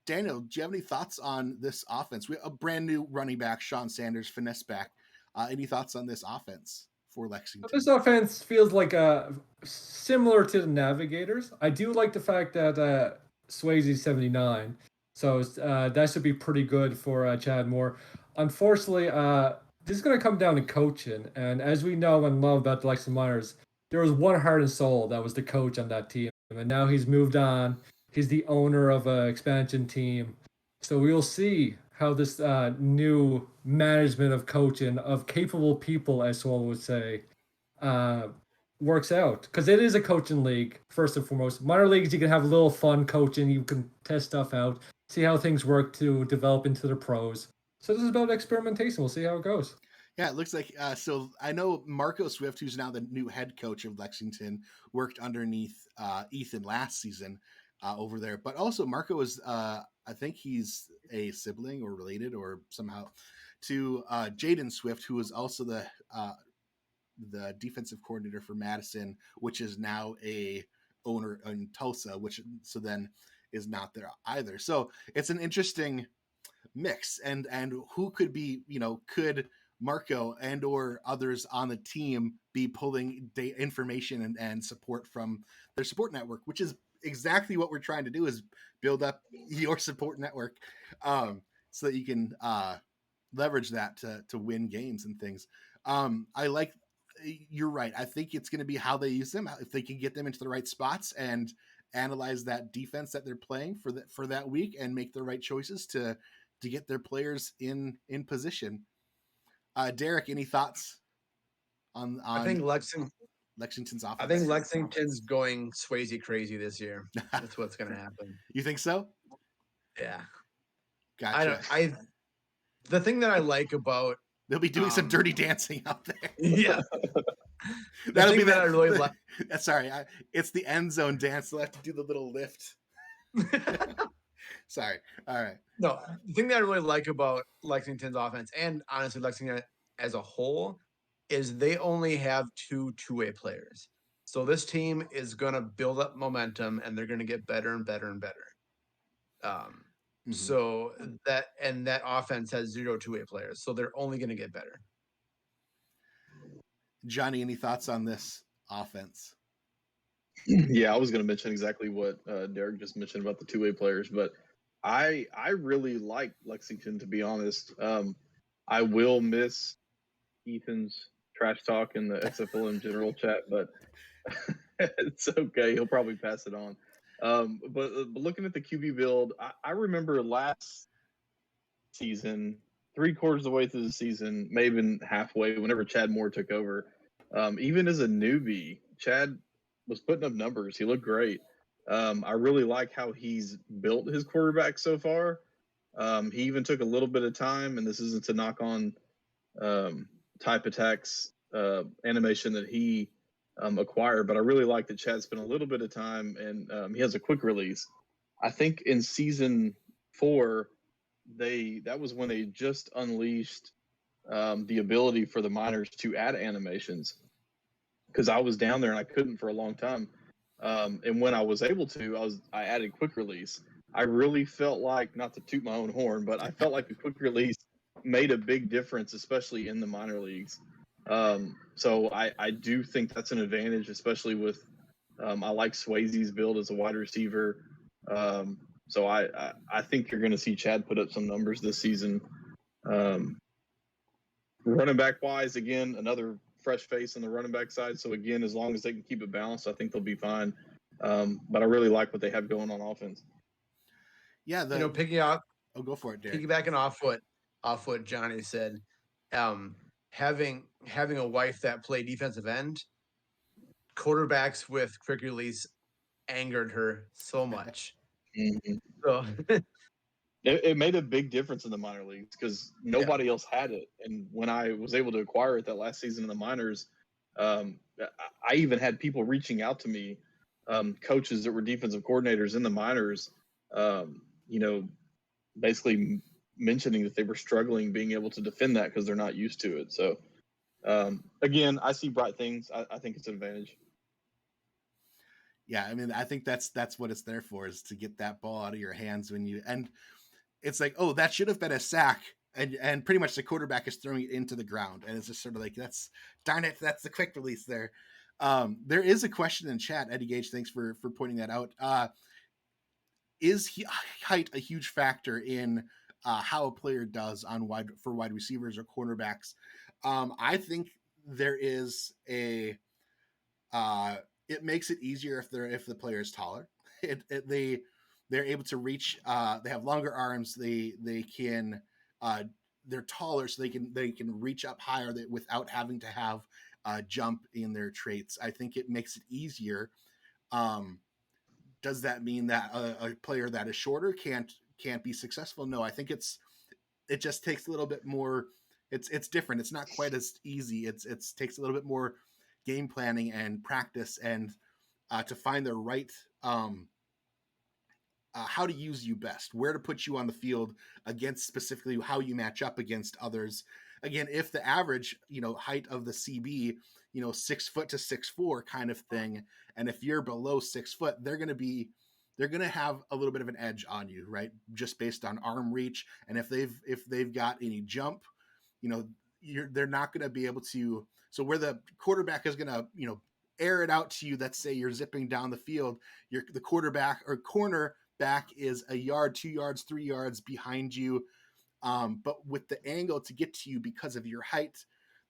Daniel, do you have any thoughts on this offense? We have a brand new running back, Sean Sanders, finesse back. Any thoughts on this offense for Lexington? This offense feels like similar to the Navigators. I do like the fact that Swayze's 79, so that should be pretty good for Chad Moore. Unfortunately, this is going to come down to coaching, and as we know and love about the Lexington Miners, there was one heart and soul that was the coach on that team, and now he's moved on. He's the owner of an expansion team, so we'll see how this new management of coaching of capable people, as Swole would say, uh, works out. Because it is a coaching league first and foremost. Minor leagues, you can have a little fun coaching. You can test stuff out, see how things work to develop into the pros. So this is about experimentation. We'll see how it goes. Yeah, it looks like so. I know Marco Swift, who's now the new head coach of Lexington, worked underneath Ethan last season over there. But also, Marco is, I think he's a sibling or related or somehow to Jaden Swift, who is also the defensive coordinator for Madison, which is now a owner in Tulsa, which so then is not there either. So it's an interesting mix, and who could be, could Marco and or others on the team be pulling information and support from their support network, which is exactly what we're trying to do, is build up your support network, so that you can leverage that to win games and things. I like, you're right. I think it's going to be how they use them, if they can get them into the right spots and analyze that defense that they're playing for that week and make the right choices to get their players in position. Derek, any thoughts on I think Lexington's offense? I think Lexington's going Swayze crazy this year. That's what's going to happen. You think so? Yeah. Gotcha. The thing that I like about they'll be doing some dirty dancing out there. Yeah. That'll be that. I really like. Sorry, it's the end zone dance. They'll have to do the little lift. Sorry. All right. No, the thing that I really like about Lexington's offense, and honestly Lexington as a whole, is they only have two-way players. So this team is going to build up momentum, and they're going to get better and better and better. So that offense has 0 two-way players, so they're only going to get better. Johnny, any thoughts on this offense? Yeah, I was going to mention exactly what Derek just mentioned about the two-way players, but I really like Lexington, to be honest. I will miss Ethan's trash talk in the XFLM general chat, but it's okay. He'll probably pass it on. But looking at the QB build, I remember last season, 3/4 of the way through the season, maybe even halfway, whenever Chad Moore took over, even as a newbie, Chad was putting up numbers. He looked great. I really like how he's built his quarterback so far. He even took a little bit of time, and this isn't to knock on Type Attack's animation that he acquired, but I really like that Chad spent a little bit of time, and he has a quick release. I think in season 4, that was when they just unleashed the ability for the minors to add animations, because I was down there and I couldn't for a long time. And when I was able to, I added quick release. I really felt like, not to toot my own horn, but I felt like the quick release made a big difference, especially in the minor leagues. So I do think that's an advantage, especially with I like Swayze's build as a wide receiver. So I think you're going to see Chad put up some numbers this season. Running back wise, again, another fresh face on the running back side. So again, as long as they can keep it balanced, I think they'll be fine. But I really like what they have going on offense. Yeah, picking up. Oh, go for it, Derek. Piggybacking off what Johnny said, having a wife that played defensive end, quarterbacks with quick release angered her so much. So it made a big difference in the minor leagues because nobody else had it. And when I was able to acquire it that last season in the minors, I even had people reaching out to me, coaches that were defensive coordinators in the minors, basically mentioning that they were struggling being able to defend that because they're not used to it. So, again, I see bright things. I think it's an advantage. Yeah, I mean, I think that's what it's there for, is to get that ball out of your hands and it's like, oh, that should have been a sack, and pretty much the quarterback is throwing it into the ground, and it's just sort of like, darn it, that's the quick release there. There is a question in chat. Eddie Gage, thanks for pointing that out. Is height a huge factor in how a player does for wide receivers or cornerbacks? I think there is it makes it easier if the player is taller. They're able to reach. They have longer arms. They can. They're taller, so they can reach up higher without having to have jump in their traits. I think it makes it easier. Does that mean that a player that is shorter can't be successful? No, I think it just takes a little bit more. It's different. It's not quite as easy. It's takes a little bit more game planning and practice and to find the right how to use you best, where to put you on the field against specifically how you match up against others. Again, if the average, height of the CB, 6 foot to 6'4" kind of thing, and if you're below 6 foot, they're going to have a little bit of an edge on you, right? Just based on arm reach, and if they've got any jump, they're not going to be able to. So where the quarterback is going to, air it out to you. Let's say you're zipping down the field, the quarterback or corner back is a yard, 2 yards, 3 yards behind you. But with the angle to get to you because of your height,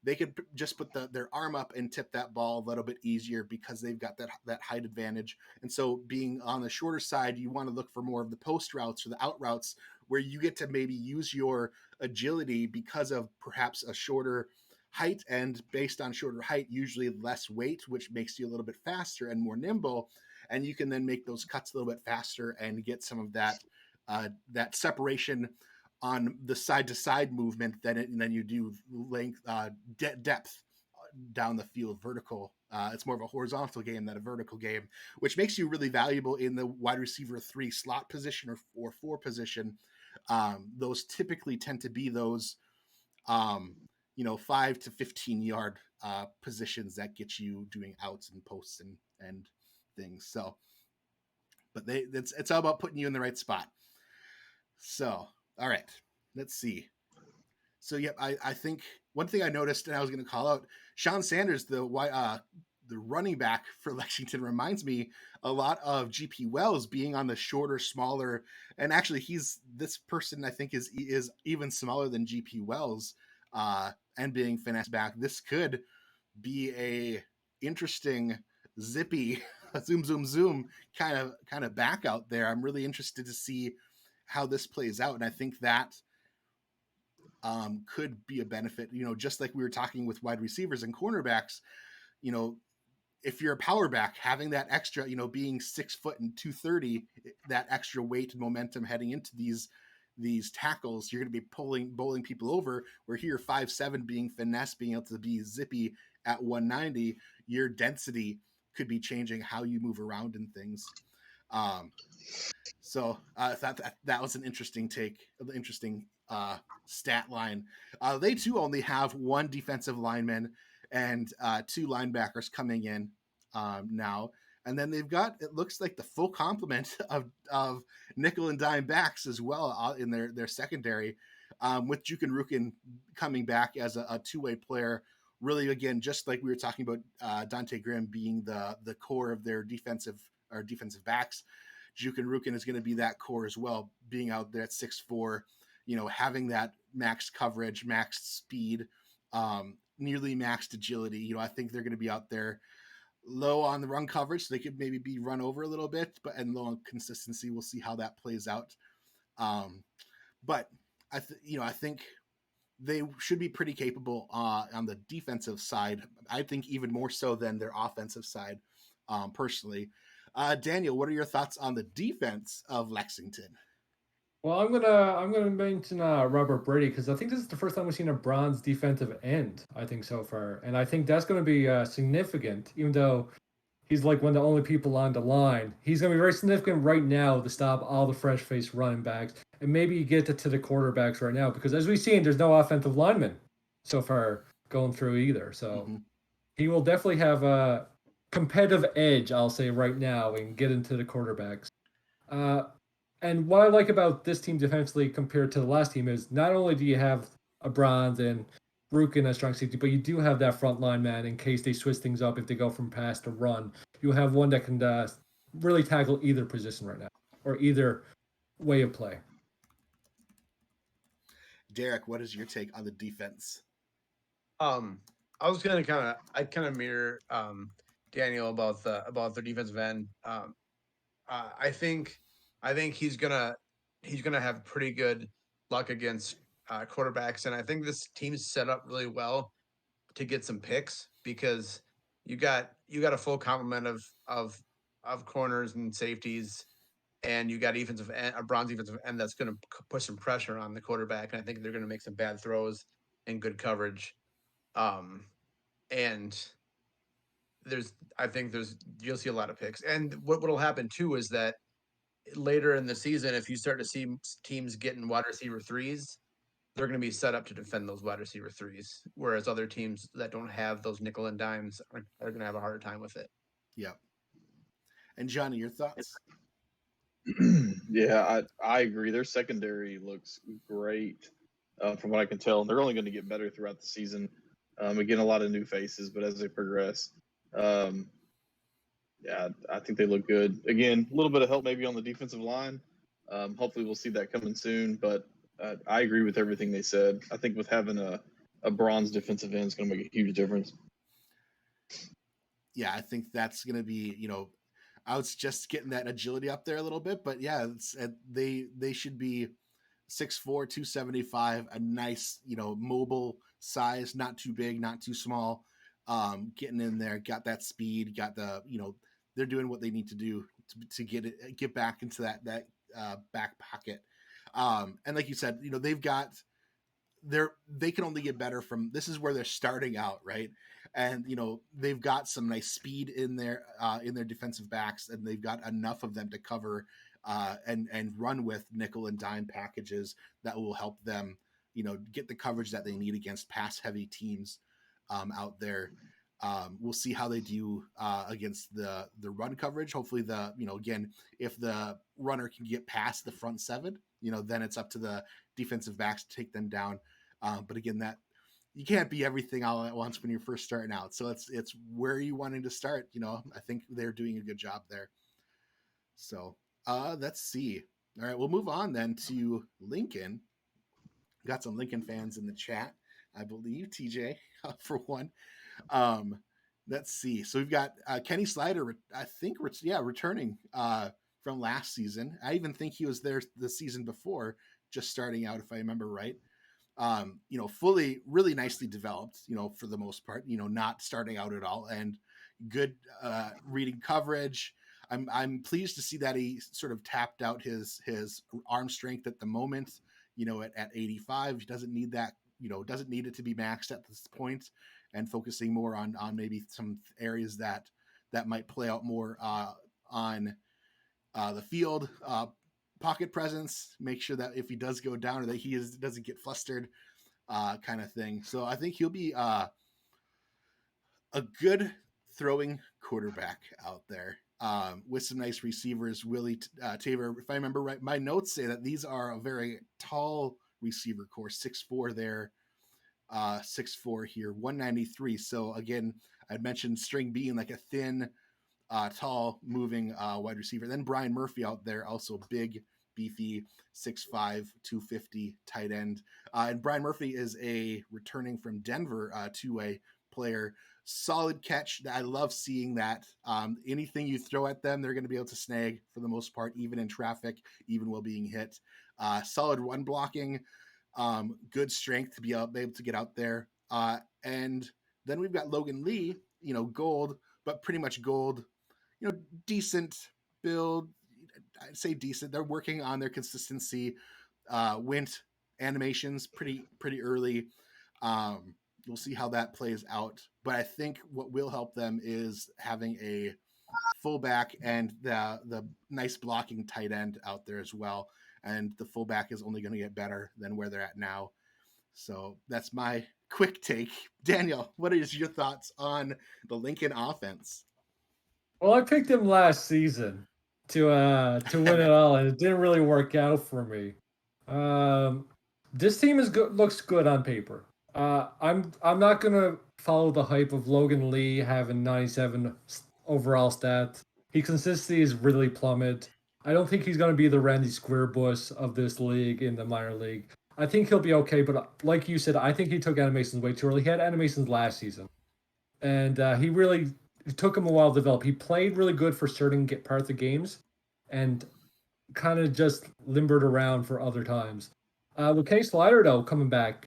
they could just put their arm up and tip that ball a little bit easier because they've got that height advantage. And so being on the shorter side, you want to look for more of the post routes or the out routes where you get to maybe use your agility because of perhaps a shorter height, and based on shorter height, usually less weight, which makes you a little bit faster and more nimble. And you can then make those cuts a little bit faster and get some of that separation on the side to side movement than you do length depth down the field vertical. It's more of a horizontal game than a vertical game, which makes you really valuable in the wide receiver 3 slot position or 4 position. Those typically tend to be those 5 to 15 yard positions that get you doing outs and posts and things. So, but it's all about putting you in the right spot. So, all right, let's see. So, yep, I think one thing I noticed, and I was going to call out Sean Sanders, the running back for Lexington, reminds me a lot of GP Wells, being on the shorter, smaller, and actually this person I think is even smaller than GP Wells, and being finesse back. This could be a interesting zippy zoom kind of back out there. I'm really interested to see how this plays out, and I think that could be a benefit. Just like we were talking with wide receivers and cornerbacks, if you're a power back, having that extra, being 6 foot and 230, that extra weight and momentum heading into these tackles, you're going to be bowling people over. Where here, 5'7", being finesse, being able to be zippy at 190, your density could be changing how you move around and things. So I thought that was an interesting stat line. They too only have one defensive lineman and 2 linebackers coming in now. And then they've got, it looks like, the full complement of nickel and dime backs as well in their secondary, with Jukin-Rukin coming back as a 2-way player. Really, again, just like we were talking about Dante Grimm being the core of their defensive backs, Jukin-Rukin is going to be that core as well, being out there at 6'4", having that max coverage, max speed, nearly maxed agility. I think they're going to be out there low on the run coverage, so they could maybe be run over a little bit, and low on consistency. We'll see how that plays out. But I think they should be pretty capable on the defensive side. I think even more so than their offensive side, personally. Daniel, what are your thoughts on the defense of Lexington? Well, I'm gonna mention Robert Brady, because I think this is the first time we've seen a bronze defensive end, I think, so far, and I think that's going to be significant. Even though he's like one of the only people on the line, he's going to be very significant right now to stop all the fresh-faced running backs, and maybe get to the quarterbacks right now, because as we've seen, there's no offensive lineman so far going through either. So he will definitely have a competitive edge, I'll say right now, and get into the quarterbacks. And what I like about this team defensively compared to the last team is not only do you have a bronze and Rukin as strong safety, but you do have that front line man in case they switch things up if they go from pass to run. You have one that can really tackle either position right now or either way of play. Derek, what is your take on the defense? I was gonna kind of mirror Daniel about the defensive end. I think he's gonna have pretty good luck against quarterbacks, and I think this team's set up really well to get some picks because you got a full complement of corners and safeties, and you got a bronze defensive end that's going to put some pressure on the quarterback, and I think they're going to make some bad throws and good coverage. And you'll see a lot of picks, and what'll happen too is that later in the season, if you start to see teams getting wide receiver threes, they're going to be set up to defend those wide receiver threes, whereas other teams that don't have those nickel and dimes are going to have a harder time with it. Yep. And Johnny, your thoughts? Yeah, I agree. Their secondary looks great from what I can tell. They're only going to get better throughout the season. Again, a lot of new faces, but as they progress, yeah, I think they look good. Again, a little bit of help maybe on the defensive line. Hopefully, we'll see that coming soon. But I agree with everything they said. I think with having a bronze defensive end is going to make a huge difference. Yeah, I think that's going to be, I was just getting that agility up there a little bit, but yeah, they should be 6'4", 275, a nice, mobile size, not too big, not too small. Getting in there, got that speed, got the, they're doing what they need to do to get back into that back pocket. And like you said, they can only get better from, this is where they're starting out, right? And they've got some nice speed in their defensive backs, and they've got enough of them to cover and run with nickel and dime packages that will help them get the coverage that they need against pass heavy teams out there. We'll see how they do against the run coverage. Hopefully again, if the runner can get past the front seven, then it's up to the defensive backs to take them down. But again, that you can't be everything all at once when you're first starting out. So it's where you wanting to start. I think they're doing a good job there. So let's see. All right, we'll move on then to Lincoln. Got some Lincoln fans in the chat, I believe, TJ, for one. Let's see. So we've got Kenny Slider, I think, returning from last season. I even think he was there the season before, just starting out, if I remember right. Fully, really nicely developed, for the most part, not starting out at all, and good reading coverage. I'm pleased to see that he sort of tapped out his arm strength at the moment, at 85. He doesn't need that, doesn't need it to be maxed at this point, and focusing more on maybe some areas that might play out more on the field. Pocket presence, make sure that if he does go down or that he doesn't get flustered, kind of thing. So I think he'll be a good throwing quarterback out there with some nice receivers. Willie Taver, if I remember right, my notes say that these are a very tall receiver core, 6'4" there, 6'4" here, 193. So again, I'd mentioned String being like a thin, tall, moving wide receiver. Then Brian Murphy out there, also big, beefy, 6'5", 250 tight end. And Brian Murphy is a returning from Denver two-way player. Solid catch. I love seeing that. Anything you throw at them, they're going to be able to snag for the most part, even in traffic, even while being hit. Solid run blocking. Good strength to be able to get out there. And then we've got Logan Lee, gold, but pretty much gold. Decent build. I'd say decent. They're working on their consistency. Went animations pretty early. We'll see how that plays out. But I think what will help them is having a fullback and the nice blocking tight end out there as well. And the fullback is only going to get better than where they're at now. So that's my quick take. Daniel, what is your thoughts on the Lincoln offense? Well, I picked him last season to win it all, and it didn't really work out for me. This team looks good on paper. I'm not gonna follow the hype of Logan Lee having 97 overall stats. His consistency is really plummeted. I don't think he's gonna be the Randy Squarebush of this league in the minor league. I think he'll be okay, but like you said, I think he took animations way too early. He had animations last season, and he really it took him a while to develop. He played really good for certain parts of games, and kind of just limbered around for other times. With Kenny Slider though coming back,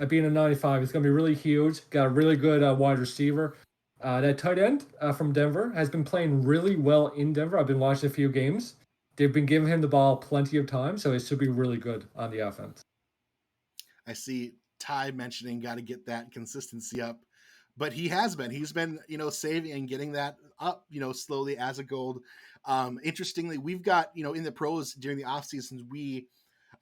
being a 95, it's going to be really huge. Got a really good wide receiver. That tight end from Denver has been playing really well in Denver. I've been watching a few games. They've been giving him the ball plenty of time, so it should be really good on the offense. I see Ty mentioning got to get that consistency up, but he has been. He's been, saving and getting that up, slowly as a gold. Interestingly, we've got, in the pros during the off seasons,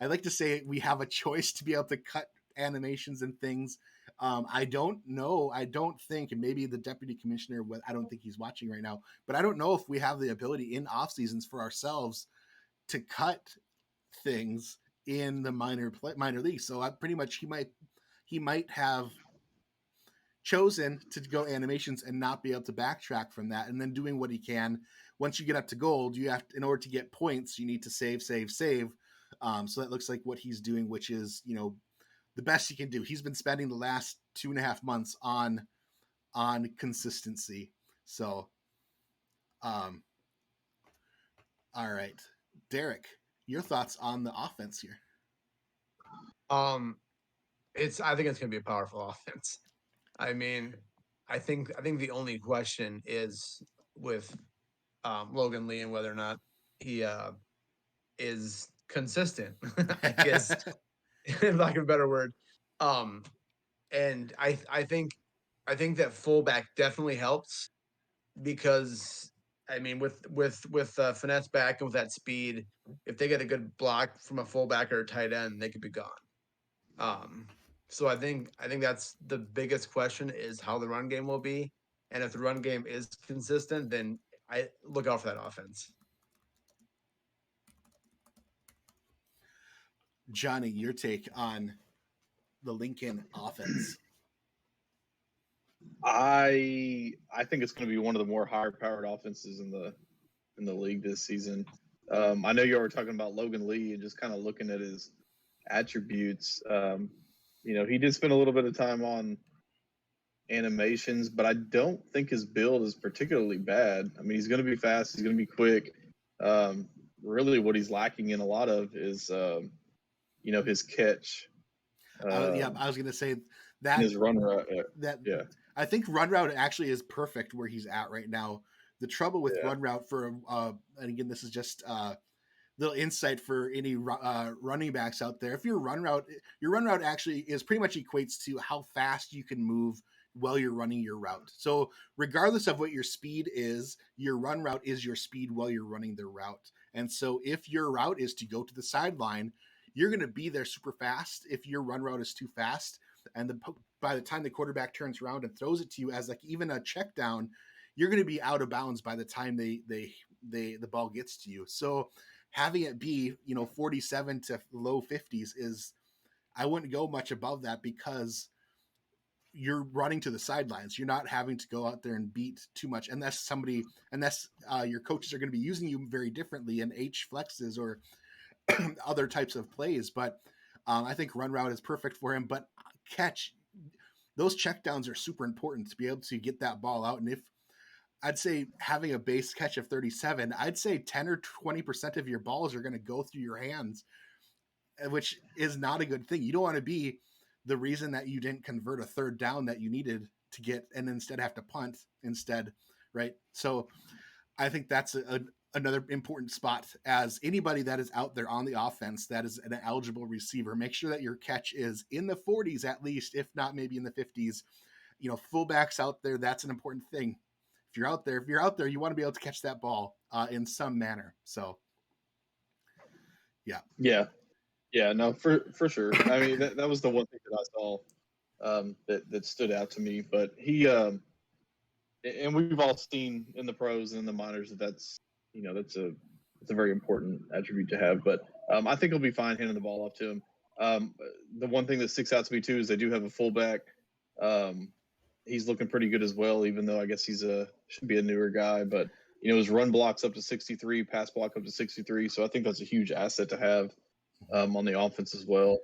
I like to say we have a choice to be able to cut animations and things. I don't know. I don't think, and maybe the deputy commissioner, I don't think he's watching right now, but I don't know if we have the ability in off seasons for ourselves to cut things in the minor league. So pretty much he might have chosen to go animations and not be able to backtrack from that, and then doing what he can. Once you get up to gold, you have to, in order to get points, you need to save. So that looks like what he's doing, which is the best he can do. He's been spending the last 2.5 months on consistency. So all right, Derek, your thoughts on the offense here? I think it's going to be a powerful offense. I mean, I think the only question is with Logan Lee and whether or not he is consistent. I guess, in lack of a better word. And I think that fullback definitely helps, because I mean, with finesse back and with that speed, if they get a good block from a fullback or a tight end, they could be gone. So I think that's the biggest question, is how the run game will be, and if the run game is consistent, then I look out for that offense. Johnny, your take on the Lincoln offense? I think it's going to be one of the more higher powered offenses in the league this season. I know you were talking about Logan Lee and just kind of looking at his attributes. He did spend a little bit of time on animations, but I don't think his build is particularly bad. I mean, he's going to be fast. He's going to be quick. Really what he's lacking in a lot of is, his catch. Yeah, I was going to say that his run route. Yeah. I think run route actually is perfect where he's at right now. The trouble with run route and again, this is just little insight for any running backs out there. If your run route actually is pretty much equates to how fast you can move while you're running your route. So regardless of what your speed is, your run route is your speed while you're running the route. And so if your route is to go to the sideline, you're going to be there super fast. If your run route is too fast, and by the time the quarterback turns around and throws it to you as like even a check down, you're going to be out of bounds by the time the ball gets to you. So having it be 47 to low 50s is, I wouldn't go much above that, because you're running to the sidelines. You're not having to go out there and beat too much, unless your coaches are going to be using you very differently in H flexes or other types of plays. But I think run route is perfect for him. But catch, those checkdowns are super important to be able to get that ball out. And if I'd say having a base catch of 37, I'd say 10 or 20% of your balls are going to go through your hands, which is not a good thing. You don't want to be the reason that you didn't convert a third down that you needed to get, and instead have to punt instead, right? So I think that's another important spot, as anybody that is out there on the offense that is an eligible receiver. Make sure that your catch is in the 40s at least, if not maybe in the 50s. Fullbacks out there, that's an important thing. If you're out there, you want to be able to catch that ball in some manner. So, yeah. No, for sure. I mean, that was the one thing that I saw that stood out to me. But he, and we've all seen in the pros and in the minors that's a very important attribute to have. But I think he'll be fine handing the ball off to him. The one thing that sticks out to me too is they do have a fullback. He's looking pretty good as well, even though I guess should be a newer guy. But his run block's up to 63, pass block up to 63. So I think that's a huge asset to have on the offense as well.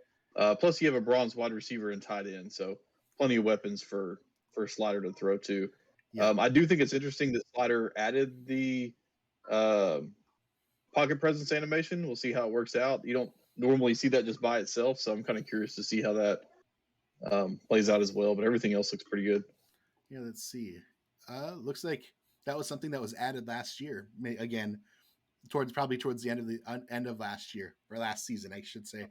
Plus, you have a bronze wide receiver and tight end, so plenty of weapons for Slider to throw to. Yeah. I do think it's interesting that Slider added the pocket presence animation. We'll see how it works out. You don't normally see that just by itself, so I'm kind of curious to see how that plays out as well. But everything else looks pretty good. Yeah, let's see. Looks like that was something that was added last year. Again, towards the end of last year or last season, I should say.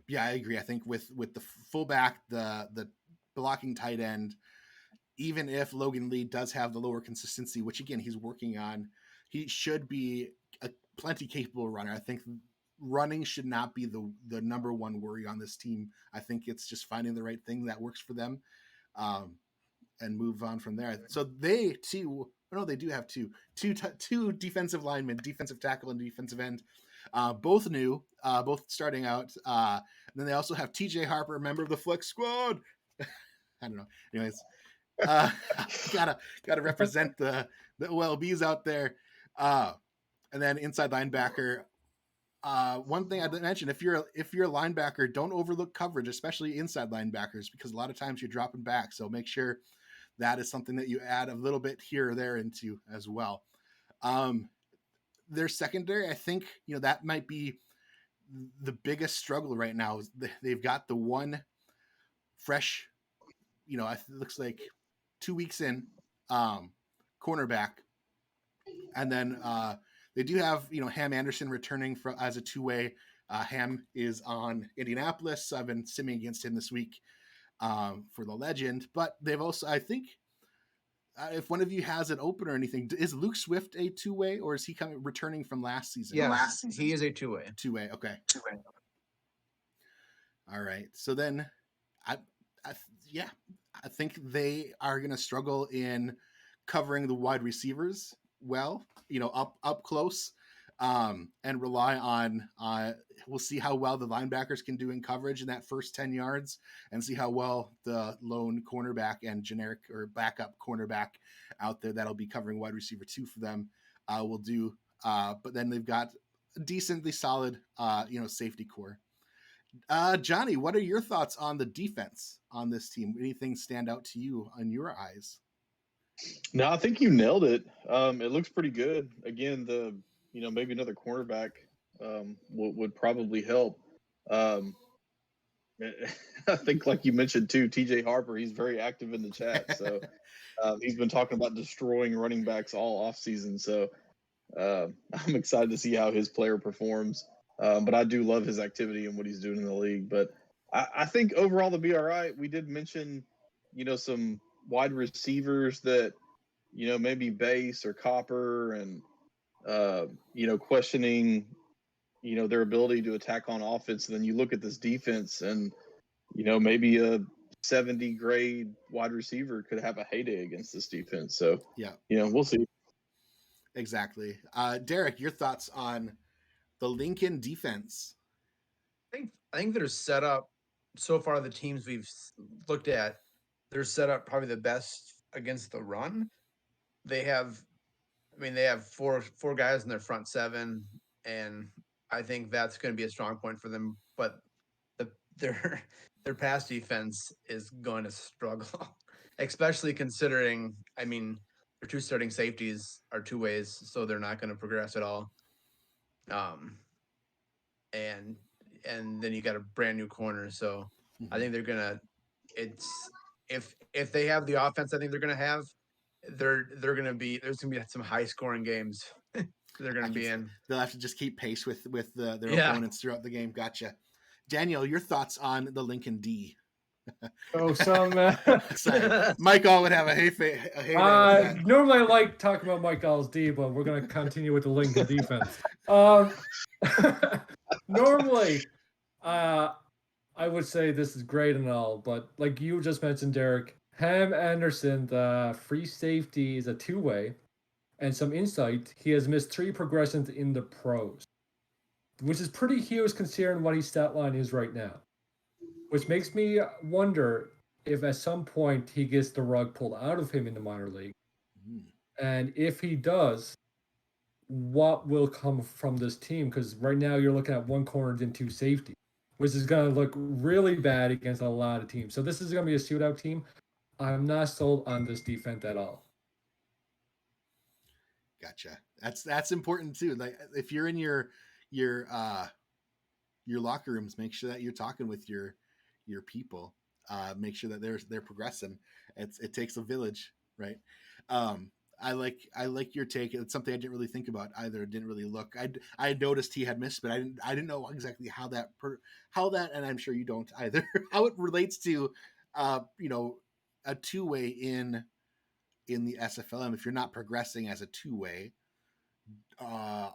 Yeah, I agree. I think with the fullback, the blocking tight end, even if Logan Lee does have the lower consistency, which again he's working on, he should be a plenty capable runner. I think running should not be the number one worry on this team. I think it's just finding the right thing that works for them, and move on from there. So they too. No, they do have two defensive linemen, defensive tackle and defensive end, both new, both starting out. And then they also have TJ Harper, member of the Flex Squad. I don't know. Anyways, gotta represent the OLBs out there. And then inside linebacker. One thing I'd mention: if you're a linebacker, don't overlook coverage, especially inside linebackers, because a lot of times you're dropping back. So make sure that is something that you add a little bit here or there into as well. Their secondary, I think, that might be the biggest struggle right now. Is they've got the one fresh, it looks like 2 weeks in, cornerback, and then they do have Ham Anderson returning as a two-way. Ham is on Indianapolis, so I've been simming against him this week for the legend. But they've also, I think, if one of you has it open or anything, is Luke Swift a two-way, or is he returning from last season? Yeah, he is a two-way. Two-way, okay. All right. So then, I think they are going to struggle in covering the wide receivers well, up close, and rely on, we'll see how well the linebackers can do in coverage in that first 10 yards, and see how well the lone cornerback and generic or backup cornerback out there that'll be covering wide receiver 2 for them will do. But then they've got a decently solid, safety core. Johnny, what are your thoughts on the defense on this team? Anything stand out to you in your eyes? No, I think you nailed it. It looks pretty good. Again, maybe another cornerback would probably help. I think, like you mentioned too, TJ Harper, he's very active in the chat. So he's been talking about destroying running backs all off season. So I'm excited to see how his player performs. But I do love his activity and what he's doing in the league. But I think overall they'll be all right. We did mention, some wide receivers that, maybe Base or Copper, and, questioning, their ability to attack on offense. And then you look at this defense and, maybe a 70 grade wide receiver could have a heyday against this defense. So, yeah, we'll see. Exactly. Derek, your thoughts on the Lincoln defense? I think they're set up so far. The teams we've looked at, they're set up probably the best against the run. They have four guys in their front seven, and I think that's going to be a strong point for them. But their pass defense is going to struggle, especially considering, their two starting safeties are two ways, so they're not going to progress at all. And then you got a brand new corner, so I think they're gonna. If they have the offense, I think they're gonna have. There's gonna be some high scoring games. They're gonna be in. They'll have to just keep pace with their opponents throughout the game. Gotcha. Daniel, your thoughts on the Lincoln D? Sorry. Mike All would have a heyday. Normally I like talking about Mike All's D, but we're going to continue with the Lincoln defense. Normally, I would say this is great and all, but like you just mentioned, Derek, Ham Anderson, the free safety, is a two-way, and some insight, he has missed 3 progressions in the pros, which is pretty huge considering what his stat line is right now. Which makes me wonder if at some point he gets the rug pulled out of him in the minor league. And if he does, what will come from this team? Because right now you're looking at 1 corner and 2 safety, which is going to look really bad against a lot of teams. So this is going to be a shootout team. I'm not sold on this defense at all. Gotcha. That's important too. Like if you're in your locker rooms, make sure that you're talking with your people. Make sure that they're progressing. It takes a village, right? Um, I like your take. It's something I didn't really think about either. Didn't really look. I noticed he had missed, but I didn't know exactly how that, and I'm sure you don't either. How it relates to, a two way in the SFLM. If you're not progressing as a two way, uh,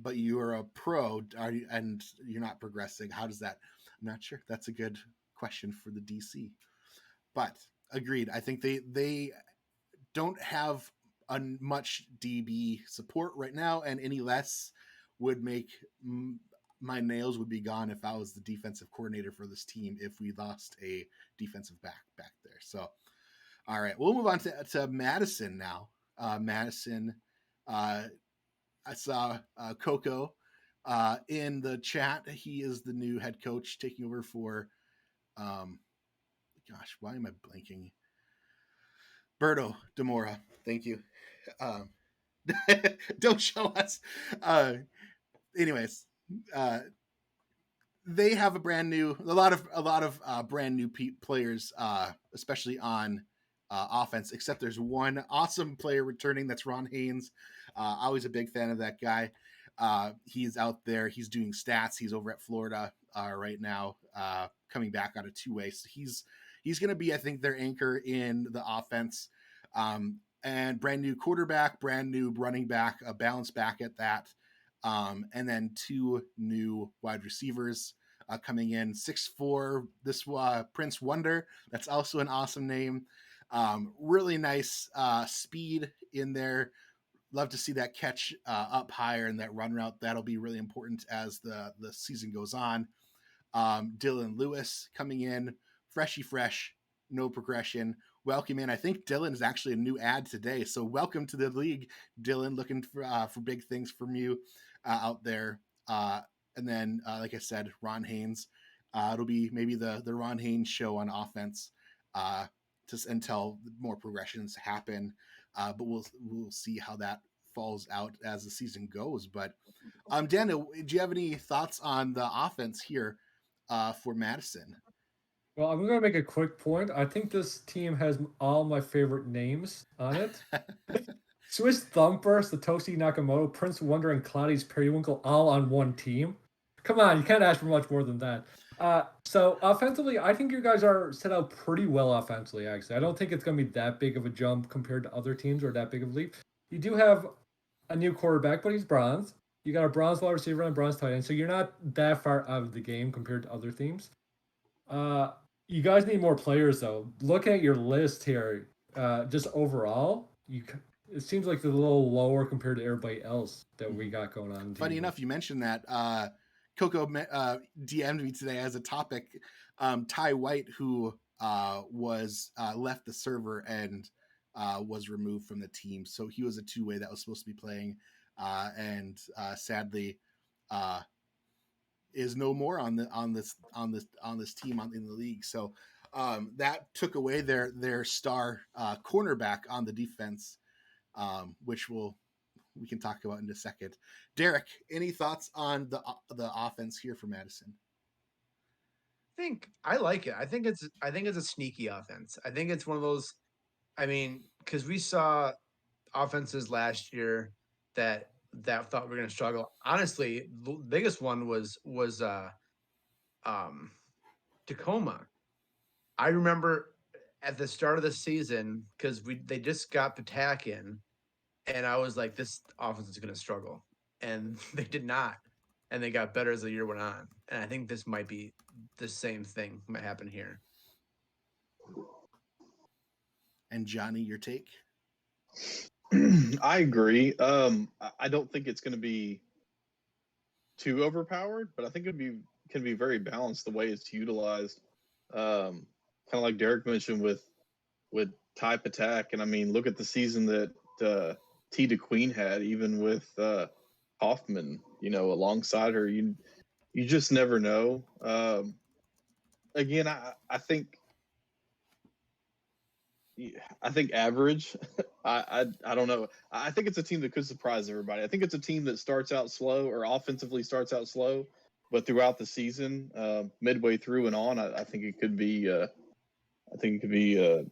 but you are a pro, and you're not progressing, how does that? I'm not sure. That's a good question for the DC. But agreed. I think they don't have much DB support right now, and any less would make my nails would be gone if I was the defensive coordinator for this team. If we lost a defensive back there, so all right, we'll move on to Madison now. Madison, I saw Coco in the chat. He is the new head coach taking over for, gosh, why am I blanking? Berto Demora. Thank you. Don't show us. Anyways, they have a lot of brand new players, especially on offense. Except there's one awesome player returning. That's Ron Haynes. Always a big fan of that guy. He's out there. He's doing stats. He's over at Florida right now, coming back out of two-way. So he's going to be, I think, their anchor in the offense. And brand new quarterback, brand new running back, a balanced back at that. And then two new wide receivers coming in. 6'4", this Prince Wonder. That's also an awesome name. Really nice speed in there. Love to see that catch up higher in that run route. That'll be really important as the season goes on. Dylan Lewis coming in, freshy fresh, no progression. Welcome in. I think Dylan is actually a new ad today. So welcome to the league, Dylan. Looking for big things from you out there. And then, like I said, Ron Haynes. It'll be maybe the Ron Haynes show on offense just until more progressions happen. But we'll see how that falls out as the season goes. But Daniel, do you have any thoughts on the offense here for Madison? Well, I'm going to make a quick point. I think this team has all my favorite names on it. Swiss Thumper, Satoshi Nakamoto, Prince Wonder, and Cloudy's Periwinkle all on one team. Come on, you can't ask for much more than that. So offensively, I think you guys are set out pretty well offensively, actually. I don't think it's going to be that big of a jump compared to other teams or that big of a leap. You do have a new quarterback, but he's bronze. You got a bronze wide receiver and a bronze tight end, so you're not that far out of the game compared to other teams. You guys need more players, though. Look at your list here. Just overall, it seems like they're a little lower compared to everybody else that we got going on. Funny enough, you mentioned that. Coco DM'd me today as a topic. Ty White, who was left the server and was removed from the team, so he was a two-way that was supposed to be playing, and sadly is no more on this team in the league. So that took away their star cornerback on the defense, which we can talk about in a second. Derek, any thoughts on the offense here for Madison? I like it. I think it's a sneaky offense. I think it's one of those. I mean, because we saw offenses last year that thought we were going to struggle. Honestly, the biggest one was Tacoma. I remember at the start of the season because they just got Patak in, and I was like, this offense is going to struggle, and they did not, and they got better as the year went on. And I think this might be the same thing might happen here. And Johnny, your take? I agree. I don't think it's going to be too overpowered, but I think it can be very balanced the way it's utilized. Kind of like Derek mentioned with Ty Patak, and I mean, look at the season that T. DeQueen had, even with Hoffman, alongside her. You just never know. Again, I think I think average. I don't know. I think it's a team that could surprise everybody. I think it's a team that starts out slow or offensively starts out slow, but throughout the season, midway through and on, I think it could be. I think it could be a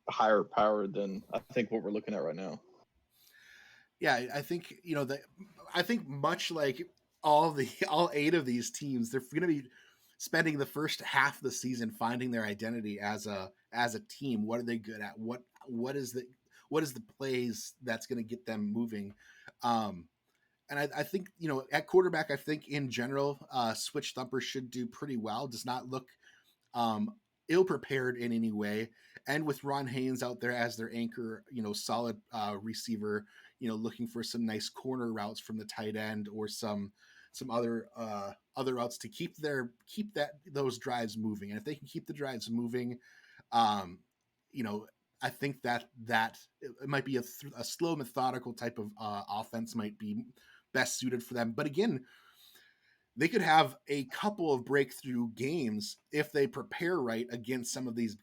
higher power than I think what we're looking at right now. Yeah, I think I think much like all 8 of these teams, they're going to be spending the first half of the season finding their identity as a team. What are they good at? What is the plays that's going to get them moving? And I think at quarterback, I think in general, Switch Thumper should do pretty well. Does not look ill prepared in any way. And with Ron Haynes out there as their anchor, solid receiver, looking for some nice corner routes from the tight end or some other routes to keep those drives moving. And if they can keep the drives moving, I think that it might be a slow, methodical type of offense might be best suited for them. But again, they could have a couple of breakthrough games if they prepare right against some of these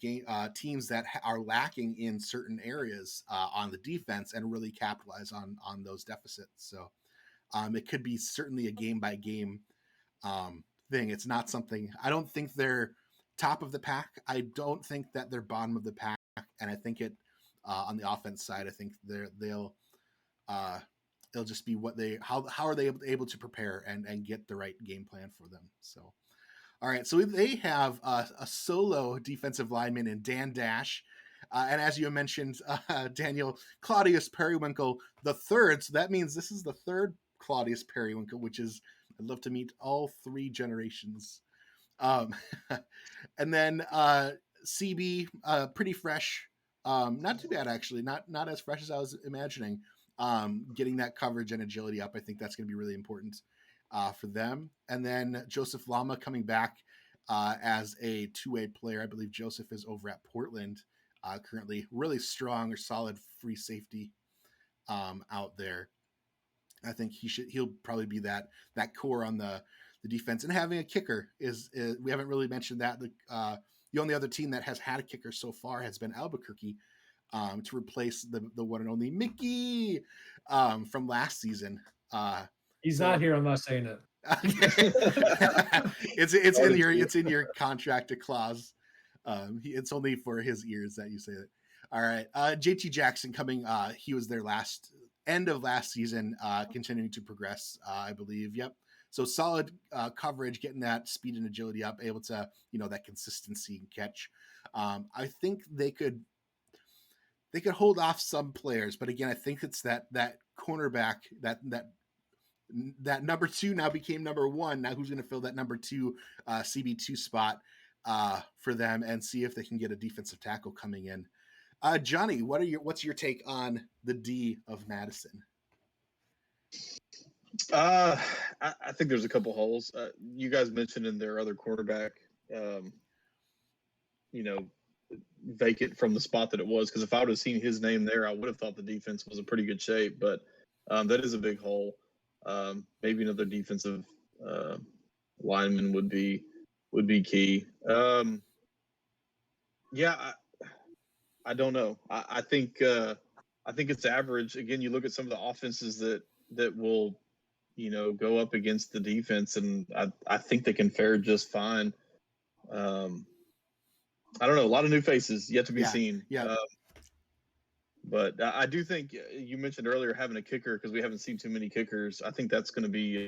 teams that are lacking in certain areas on the defense and really capitalize on those deficits. So it could be certainly a game by game thing. It's not something, I don't think they're top of the pack. I don't think that they're bottom of the pack. And I think on the offense side, I think they'll just be how are they able to prepare and get the right game plan for them. So, all right. So they have a solo defensive lineman in Dan Dash. And as you mentioned, Daniel, Claudius Periwinkle the third. So that means this is the third Claudius Periwinkle, which is, I'd love to meet all 3 generations. And then CB, pretty fresh. Not too bad, actually. Not as fresh as I was imagining. Getting that coverage and agility up, I think that's going to be really important for them. And then Joseph Lama coming back as a 2-way player. I believe Joseph is over at Portland currently. Really strong or solid free safety out there. I think he'll probably be that core on the defense. And having a kicker is we haven't really mentioned that. The only other team that has had a kicker so far has been Albuquerque. To replace the one and only Mickey from last season. He's not here. I'm not saying it. It's in your contract clause. It's only for his ears that you say it. All right, JT Jackson coming. He was there end of last season, continuing to progress. I believe. Yep. So solid coverage, getting that speed and agility up, able to that consistency and catch. I think they could hold off some players, but again, I think it's that cornerback that number 2 now became number 1. Now who's going to fill that number 2 CB2 spot for them and see if they can get a defensive tackle coming in. Johnny, what's your take on the D of Madison? I think there's a couple holes. You guys mentioned in their other quarterback, vacant from the spot that it was, because if I would have seen his name there, I would have thought the defense was in pretty good shape. But that is a big hole. Maybe another defensive lineman would be key. I don't know. I think it's average. Again, you look at some of the offenses that will go up against the defense, and I think they can fare just fine. I don't know. A lot of new faces yet to be seen. Yeah. But I do think you mentioned earlier having a kicker, because we haven't seen too many kickers. I think that's going to be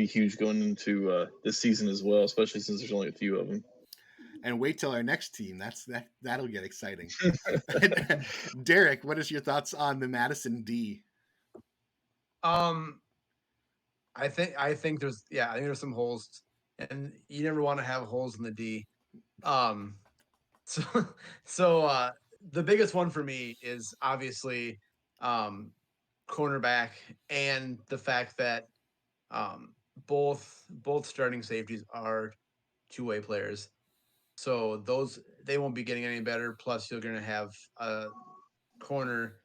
huge going into this season as well, especially since there's only a few of them. And wait till our next team. That'll get exciting. Derek, what is your thoughts on the Madison D? I think there's some holes, and you never want to have holes in the D. So the biggest one for me is obviously cornerback, and the fact that both starting safeties are 2-way players. So they won't be getting any better. Plus, you're going to have a corner,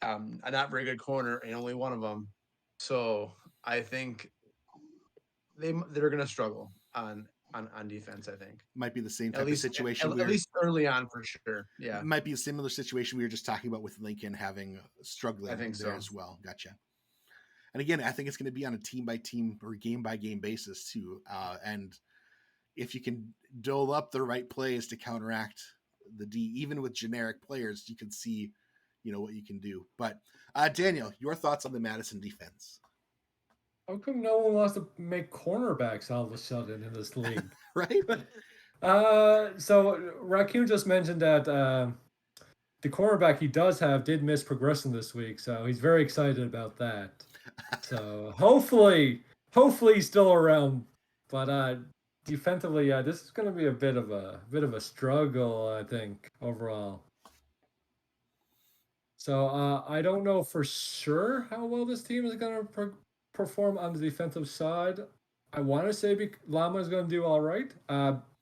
a not very good corner, and only one of them. So I think they're going to struggle on on defense. I think Might be the same type at of least situation. at least early on for sure. Yeah, Might be a similar situation we were just talking about with Lincoln having struggling I think there so. as well. Gotcha. And again, I think it's going to be on a team by team or game by game basis too. And if you can dole up the right plays to counteract the D, even with generic players, you can see, what you can do. But Daniel, your thoughts on the Madison defense? How come no one wants to make cornerbacks all of a sudden in this league? Right? So Raccoon just mentioned that the cornerback he does have did miss progression this week, so he's very excited about that. So hopefully he's still around. But defensively, this is going to be a bit of a struggle, I think, overall. So I don't know for sure how well this team is going to perform on the defensive side. I want to say Llama is going to do all right.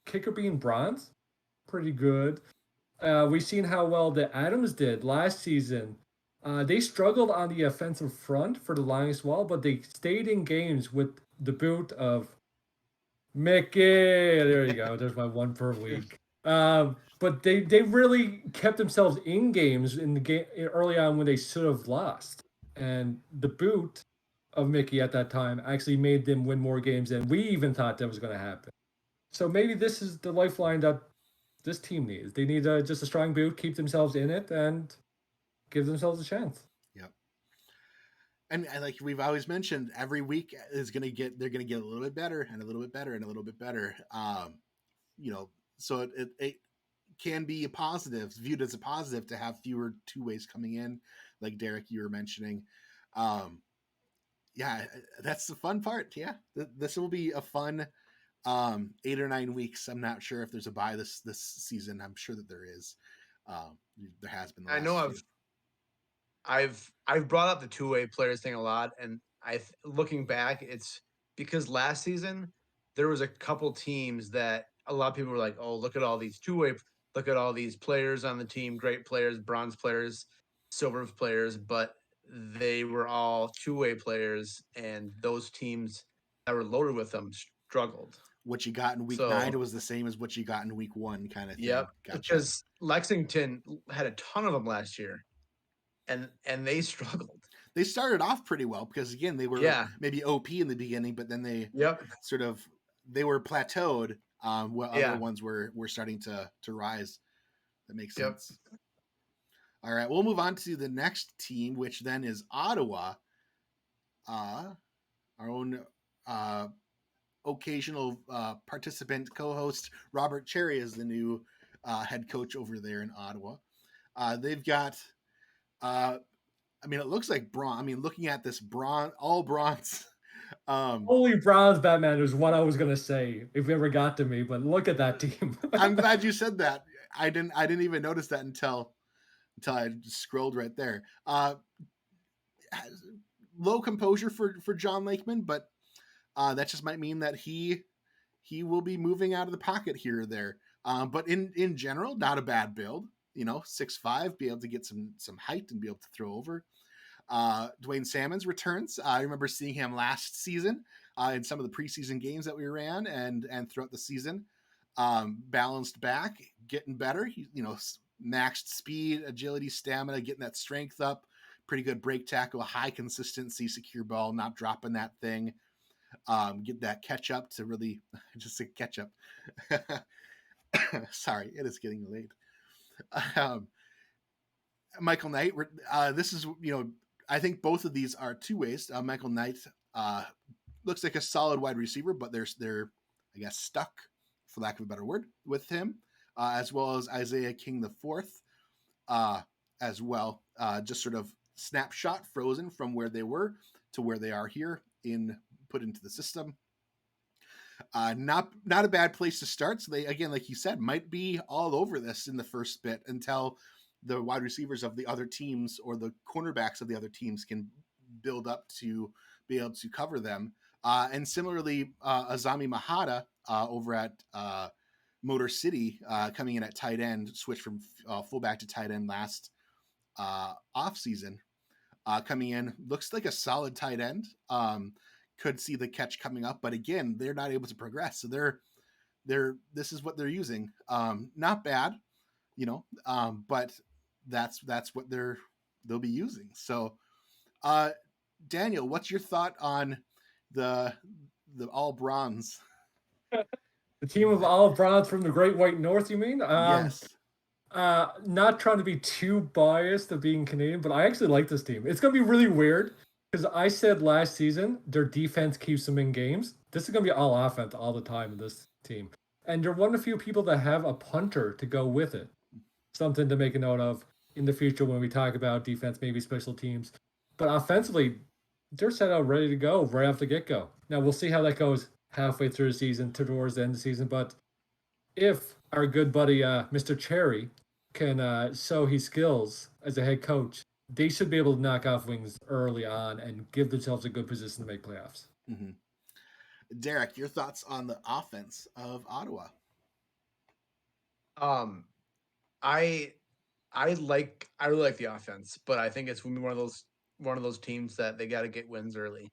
Kicker being Bronze, pretty good. We've seen how well the Adams did last season. They struggled on the offensive front for the longest while, but they stayed in games with the boot of Mickey. There you go. There's my one per week. But they really kept themselves in games in the game early on when they should have lost. And the boot of Mickey at that time actually made them win more games than we even thought that was going to happen. So maybe this is the lifeline that this team needs. They need just a strong boot, keep themselves in it, and give themselves a chance. Yep. And like we've always mentioned, every week they're going to get a little bit better and a little bit better and a little bit better. So it can be a positive, viewed as a positive, to have fewer two ways coming in, like Derek, you were mentioning. Yeah, that's the fun part. Yeah, this will be a fun 8 or 9 weeks. I'm not sure if there's a bye this season. I'm sure that there is. There has been. I know I've brought up the two-way players thing a lot, and looking back, it's because last season there was a couple teams that a lot of people were like, "Oh, look at all these two-way, look at all these players on the team, great players, bronze players, silver players," but they were all two-way players, and those teams that were loaded with them struggled. What you got in week 9 was the same as what you got in week 1, kind of thing. Yep, Gotcha. because Lexington had a ton of them last year, and they struggled. They started off pretty well because again they were maybe OP in the beginning, but then they they were plateaued. While other ones were starting to rise. That makes sense. All right, we'll move on to the next team, which then is Ottawa. Our own occasional participant, co-host Robert Cherry is the new head coach over there in Ottawa. They've got, it looks like bronze. Looking at this all bronze. Holy bronze Batman is what I was gonna say if it ever got to me, but look at that team. I'm glad you said that. I didn't even notice that until I scrolled right there. Low composure for John Lakeman, but that just might mean that he will be moving out of the pocket here or there. But in general, not a bad build. 6'5", be able to get some height and be able to throw over. Dwayne Salmons returns. I remember seeing him last season in some of the preseason games that we ran and throughout the season. Balanced back, getting better. He, maxed speed, agility, stamina, getting that strength up. Pretty good break tackle, high consistency, secure ball, not dropping that thing. Get that catch up to really just say catch up. Sorry, it is getting late. Michael Knight. This is I think both of these are two ways. Michael Knight looks like a solid wide receiver, but they're I guess stuck, for lack of a better word, with him, as well as Isaiah King IV, as well. Just sort of snapshot frozen from where they were to where they are here put into the system. Not a bad place to start. So they, again, like you said, might be all over this in the first bit until the wide receivers of the other teams or the cornerbacks of the other teams can build up to be able to cover them. And similarly, Azami Mahata over at Motor City coming in at tight end, switched from fullback to tight end last offseason. Coming in, looks like a solid tight end. Could see the catch coming up, but again, they're not able to progress. So they're this is what they're using. Not bad, but that's what they'll be using. So, Daniel, what's your thought on the all bronze? The team of all bronze from the Great White North, you mean? Yes. Not trying to be too biased of being Canadian, but I actually like this team. It's gonna be really weird because I said last season their defense keeps them in games. This is gonna be all offense all the time in this team, and they're one of the few people that have a punter to go with it. Something to make a note of in the future when we talk about defense, maybe special teams. But offensively, they're set out ready to go right off the get go. Now we'll see how that goes halfway through the season, towards the end of the season. But if our good buddy Mr. Cherry can show his skills as a head coach, they should be able to knock off wings early on and give themselves a good position to make playoffs. Mm-hmm. Derek, your thoughts on the offense of Ottawa? I really like the offense, but I think it's one of those teams that they got to get wins early,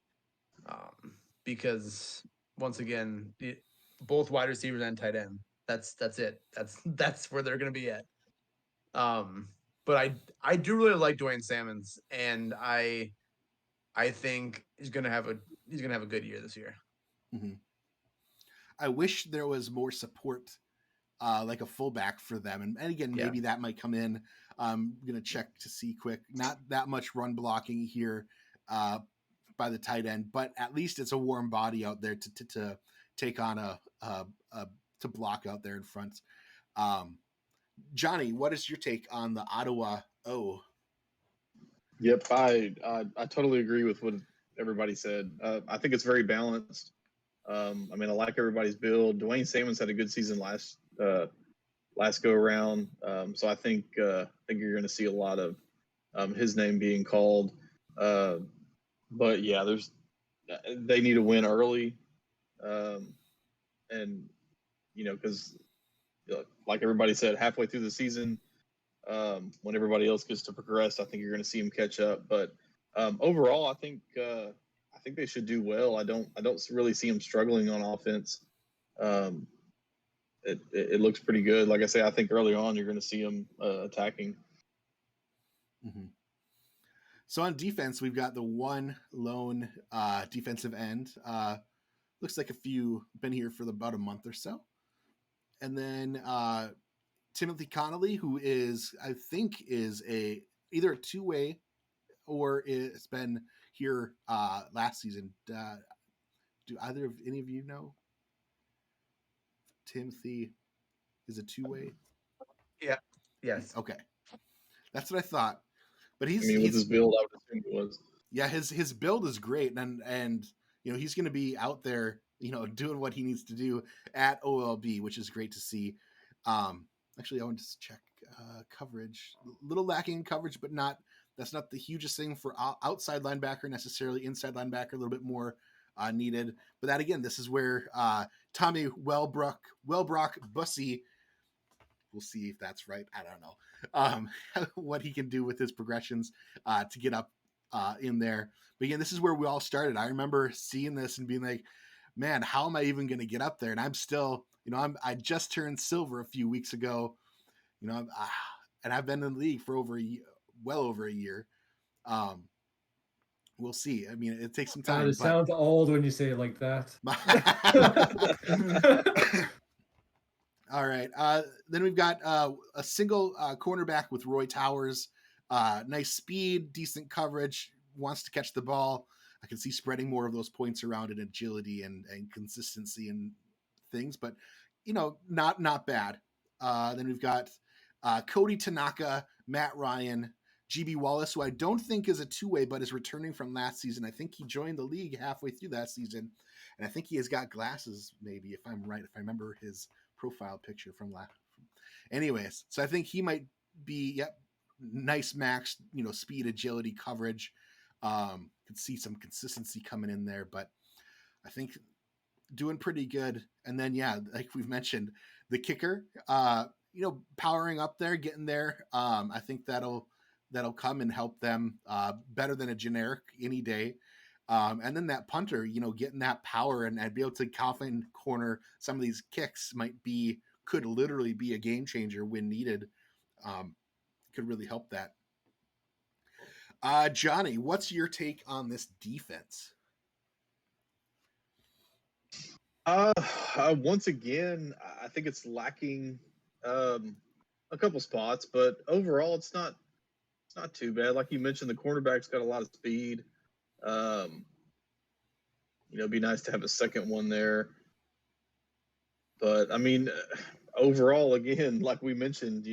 because once again, both wide receivers and tight end. That's it. That's where they're going to be at. But I do really like Dwayne Salmons, and I think he's gonna have a good year this year. Mm-hmm. I wish there was more support, like a fullback for them, and again, maybe that might come in. I'm gonna check to see quick. Not that much run blocking here by the tight end, but at least it's a warm body out there to take on to block out there in front. Johnny, what is your take on the Ottawa O? Yep, I totally agree with what everybody said. I think it's very balanced. I mean, I like everybody's build. Dwayne Salmons had a good season last go around, so I think you're going to see a lot of his name being called. But yeah, they need to win early, and because like everybody said, halfway through the season, when everybody else gets to progress, I think you're going to see them catch up. But overall, I think they should do well. I don't really see them struggling on offense. It looks pretty good. Like I say, I think early on you're going to see them attacking. Mm-hmm. So on defense, we've got the one lone defensive end. Looks like a few been here for about a month or so. And then Timothy Connolly, who I think is either a two-way or it's been here last season. Do either of any of you know? Timothy is a two-way? Yeah. Yes. Okay. That's what I thought. But with his build, I would assume it was. Yeah, his build is great, and he's going to be out there, doing what he needs to do at OLB, which is great to see. Actually, I want to check coverage. A little lacking in coverage, but that's not the hugest thing for outside linebacker necessarily. Inside linebacker, a little bit more needed. But that again, this is where Tommy Wellbrock Bussey. We'll see if that's right. I don't know what he can do with his progressions to get up in there. But again, this is where we all started. I remember seeing this and being like, man, how am I even going to get up there? And I'm still, I just turned silver a few weeks ago, and I've been in the league for well over a year. We'll see. I mean, it takes some time. It sounds old when you say it like that. All right. Then we've got a single cornerback with Roy Towers. Nice speed, decent coverage, wants to catch the ball. I can see spreading more of those points around in agility and consistency and things, but not bad. Then we've got Cody Tanaka, Matt Ryan, GB Wallace, who I don't think is a two-way, but is returning from last season. I think he joined the league halfway through that season, and I think he has got glasses, maybe, if I'm right, if I remember his profile picture from last. Anyways, so I think he might be, nice max, speed, agility, coverage. Could see some consistency coming in there, but I think doing pretty good. And then, like we've mentioned, the kicker, powering up there, getting there. I think that'll come and help them better than a generic any day. And then that punter, getting that power and be able to confident corner some of these kicks could literally be a game changer when needed. Could really help that. Johnny, what's your take on this defense? Once again, I think it's lacking a couple spots, but overall, it's not too bad. Like you mentioned, the cornerback's got a lot of speed. It'd be nice to have a second one there. But I mean, overall, again, like we mentioned,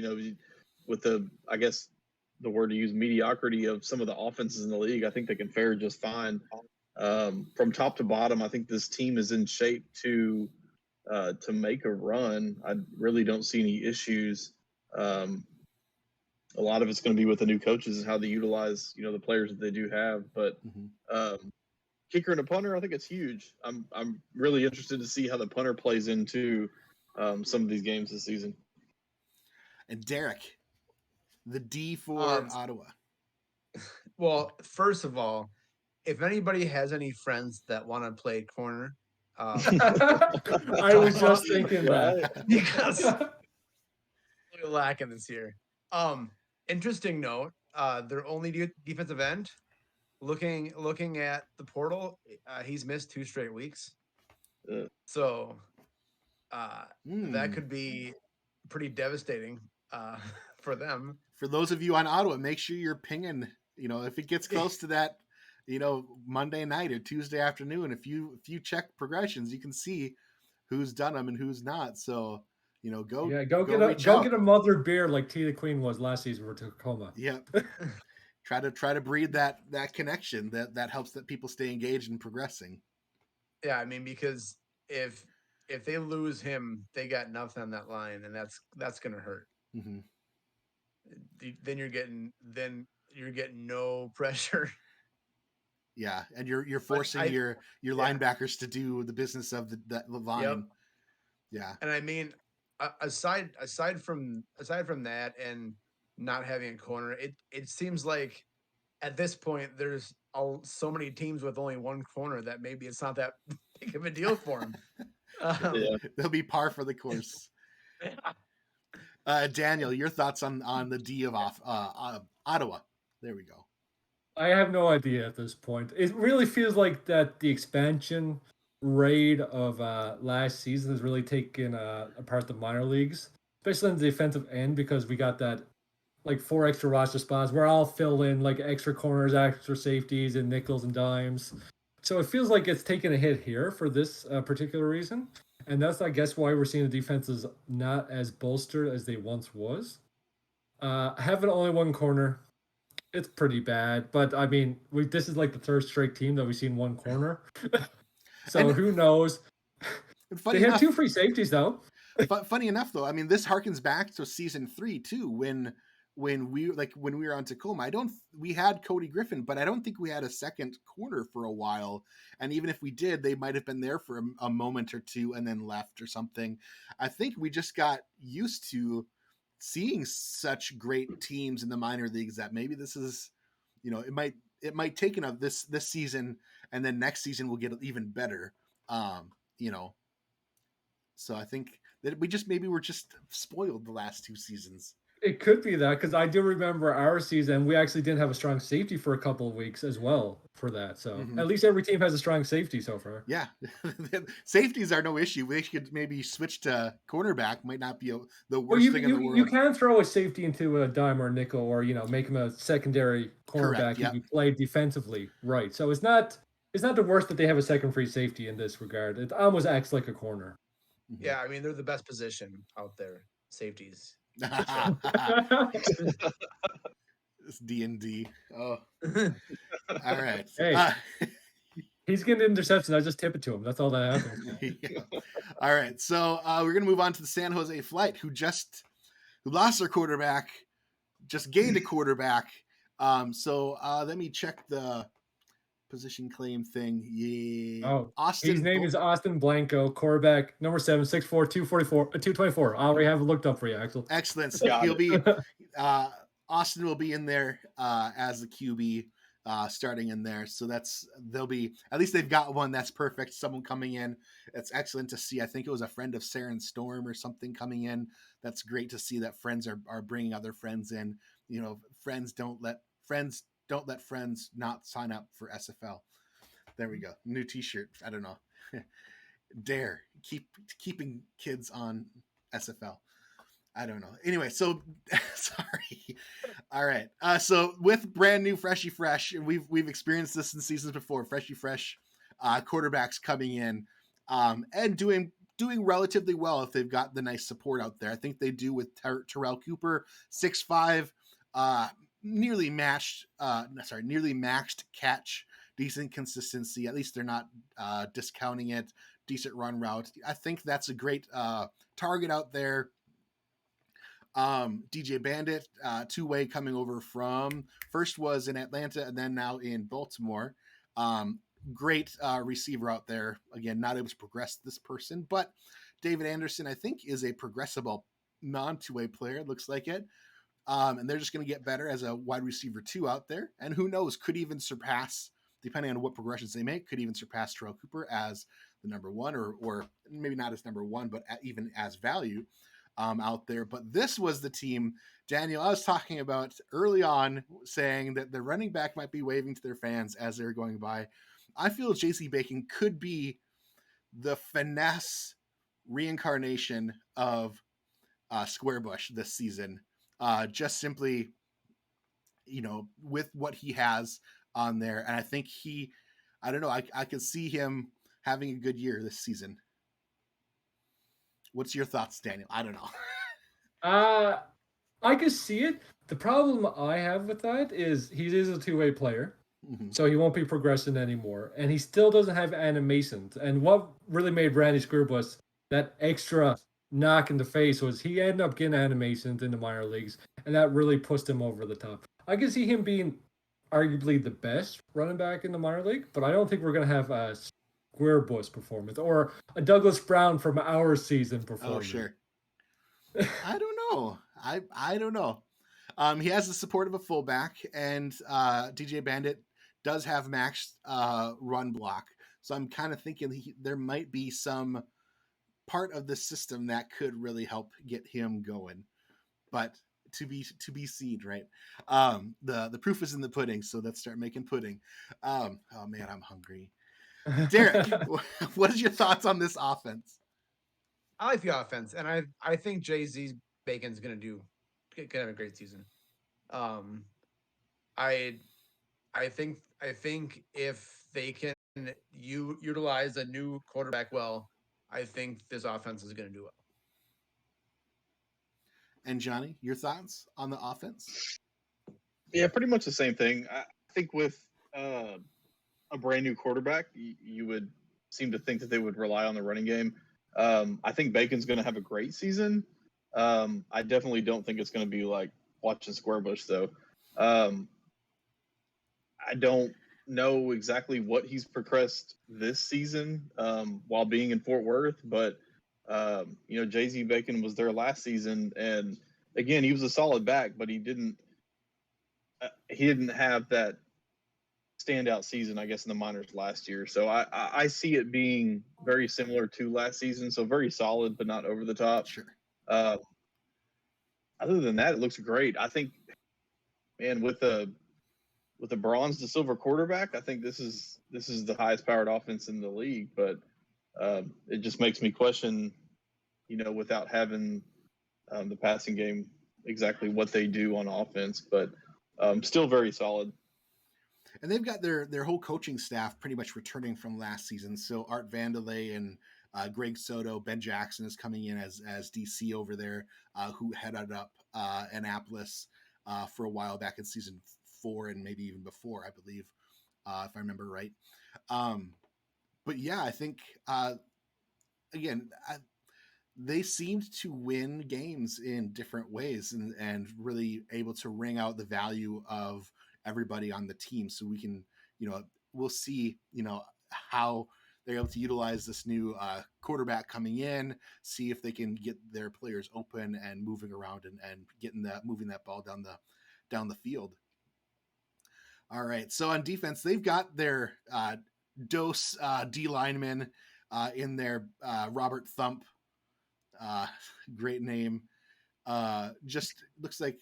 with I guess the word to use, mediocrity of some of the offenses in the league, I think they can fare just fine. From top to bottom, I think this team is in shape to make a run. I really don't see any issues. A lot of it's going to be with the new coaches and how they utilize, the players that they do have. But kicker and a punter, I think it's huge. I'm really interested to see how the punter plays into some of these games this season. And Derek, the D for Ottawa. Well, first of all, if anybody has any friends that want to play corner, I was just thinking that because we're lacking this year. Interesting note. Their only defensive end. Looking at the portal, he's missed 2 straight weeks. So that could be pretty devastating for them. For those of you on Ottawa, make sure you're pinging. If it gets close to that, Monday night or Tuesday afternoon, if you check progressions, you can see who's done them and who's not. So go get a mother beer like T the Queen was last season for Tacoma. Yeah. Try to breed that connection that helps that people stay engaged and progressing. Yeah, I mean, because if they lose him, they got nothing on that line, and that's gonna hurt. Mm-hmm. Then you're getting no pressure. Yeah, and you're forcing your linebackers to do the business of the line. Yep. Yeah, and I mean, aside from that and not having a corner, it seems like at this point there's so many teams with only one corner that maybe it's not that big of a deal for them. They'll be par for the course. Daniel, your thoughts on the D of Ottawa? There we go. I have no idea at this point. It really feels like that the expansion raid of last season has really taken apart the minor leagues, especially in the defensive end, because we got that 4 extra roster spots where I'll fill in extra corners, extra safeties, and nickels and dimes. So it feels like it's taken a hit here for this particular reason. And that's, I guess, why we're seeing the defenses not as bolstered as they once was. Having only one corner, it's pretty bad. But, I mean, this is the 3rd straight team that we've seen one corner. So who knows? They had 2 free safeties, though. But funny enough, though, I mean, this harkens back to season 3, too, when we were on Tacoma. We had Cody Griffin, but I don't think we had a second corner for a while. And even if we did, they might have been there for a moment or two and then left or something. I think we just got used to seeing such great teams in the minor leagues that maybe this is, it might take this season, and then next season we'll get even better. So I think that we're just spoiled the last 2 seasons. It could be that, because I do remember our season, we actually didn't have a strong safety for a couple of weeks as well for that. So at least every team has a strong safety so far. Yeah. Safeties are no issue. We should maybe switch to cornerback. Might not be the worst thing in the world. You can throw a safety into a dime or a nickel, or, make him a secondary cornerback if you play defensively. Right. So it's not the worst that they have a second free safety in this regard. It almost acts like a corner. Mm-hmm. Yeah, I mean, they're the best position out there, safeties. It's D&D. Oh, all right. Hey, he's getting interceptions. I just tip it to him. That's all that happens. Yeah. All right. So we're gonna move on to the San Jose Flight, who lost their quarterback, just gained a quarterback. So let me check the position claim thing. Yeah. Oh, Austin. His name is Austin Blanco, quarterback, number 7, 6'4", 224. I already have it looked up for you, Axel. Excellent. So he'll be Austin will be in there as the QB. starting in there. So they'll be, at least they've got one that's perfect. Someone coming in. It's excellent to see. I think it was a friend of Saren Storm or something coming in. That's great to see that friends are bringing other friends in. Friends don't let friends not sign up for SFL. There we go. New T-shirt. I don't know. Dare keeping kids on SFL. I don't know. Anyway, so sorry. All right. So with brand new Freshy Fresh, and we've experienced this in seasons before. Freshy Fresh quarterbacks coming in and doing relatively well if they've got the nice support out there. I think they do with Terrell Cooper, 6'5", nearly maxed catch, decent consistency. At least they're not discounting it. Decent run route. I think that's a great target out there. DJ Bandit, two-way coming over from first was in Atlanta and then now in Baltimore. Great receiver out there. Again, not able to progress this person, but David Anderson, I think, is a progressible non-two-way player. It looks like it. And they're just going to get better as a wide receiver 2 out there. And who knows, could even surpass, depending on what progressions they make, could even surpass Terrell Cooper as the number 1 or maybe not as number 1, but even as value out there. But this was the team, Daniel, I was talking about early on, saying that the running back might be waving to their fans as they're going by. I feel J.C. Bacon could be the finesse reincarnation of Squarebush this season. Just simply, with what he has on there. And I think I don't know, I could see him having a good year this season. What's your thoughts, Daniel? I don't know. I can see it. The problem I have with that is he is a two-way player. Mm-hmm. So he won't be progressing anymore. And he still doesn't have animations. And what really made Randy Squarebush that extra knock in the face was he ended up getting animations in the minor leagues, and that really pushed him over the top. I can see him being arguably the best running back in the minor league, but I don't think we're going to have a Squarebush performance or a Douglas Brown from our season performance. Oh, sure. I don't know. I don't know. He has the support of a fullback, and DJ Bandit does have max run block. So I'm kind of thinking there might be some part of the system that could really help get him going, but to be seen, right? The proof is in the pudding, so let's start making pudding. Oh man, I'm hungry. Derek, what is your thoughts on this offense? I like the offense, and I think Jay-Z Bacon's gonna have a great season. I think if they can utilize a new quarterback well, I think this offense is going to do well. And Johnny, your thoughts on the offense? Yeah, pretty much the same thing. I think with a brand new quarterback, you would seem to think that they would rely on the running game. I think Bacon's going to have a great season. I definitely don't think it's going to be like watching Squarebush, though. I don't know exactly what he's progressed this season while being in Fort Worth, but Jay-Z Bacon was there last season, and again, he was a solid back, but he didn't have that standout season, I guess, in the minors last year. So I see it being very similar to last season, so very solid, but not over the top. Sure. Other than that, it looks great. I think, man, with the bronze to silver quarterback, I think this is the highest powered offense in the league. But it just makes me question, without having the passing game, exactly what they do on offense. But still very solid. And they've got their whole coaching staff pretty much returning from last season. So Art Vandelay and Greg Soto, Ben Jackson is coming in as DC over there, who headed up Annapolis for a while back in season 4 and maybe even before, I believe, if I remember right. But yeah, I think again, they seemed to win games in different ways and really able to wring out the value of everybody on the team. So we can, we'll see, how they're able to utilize this new quarterback coming in, see if they can get their players open and moving around and moving that ball down the field. All right. So on defense, they've got their dose D lineman in there, Robert Thump. Great name. Just looks like,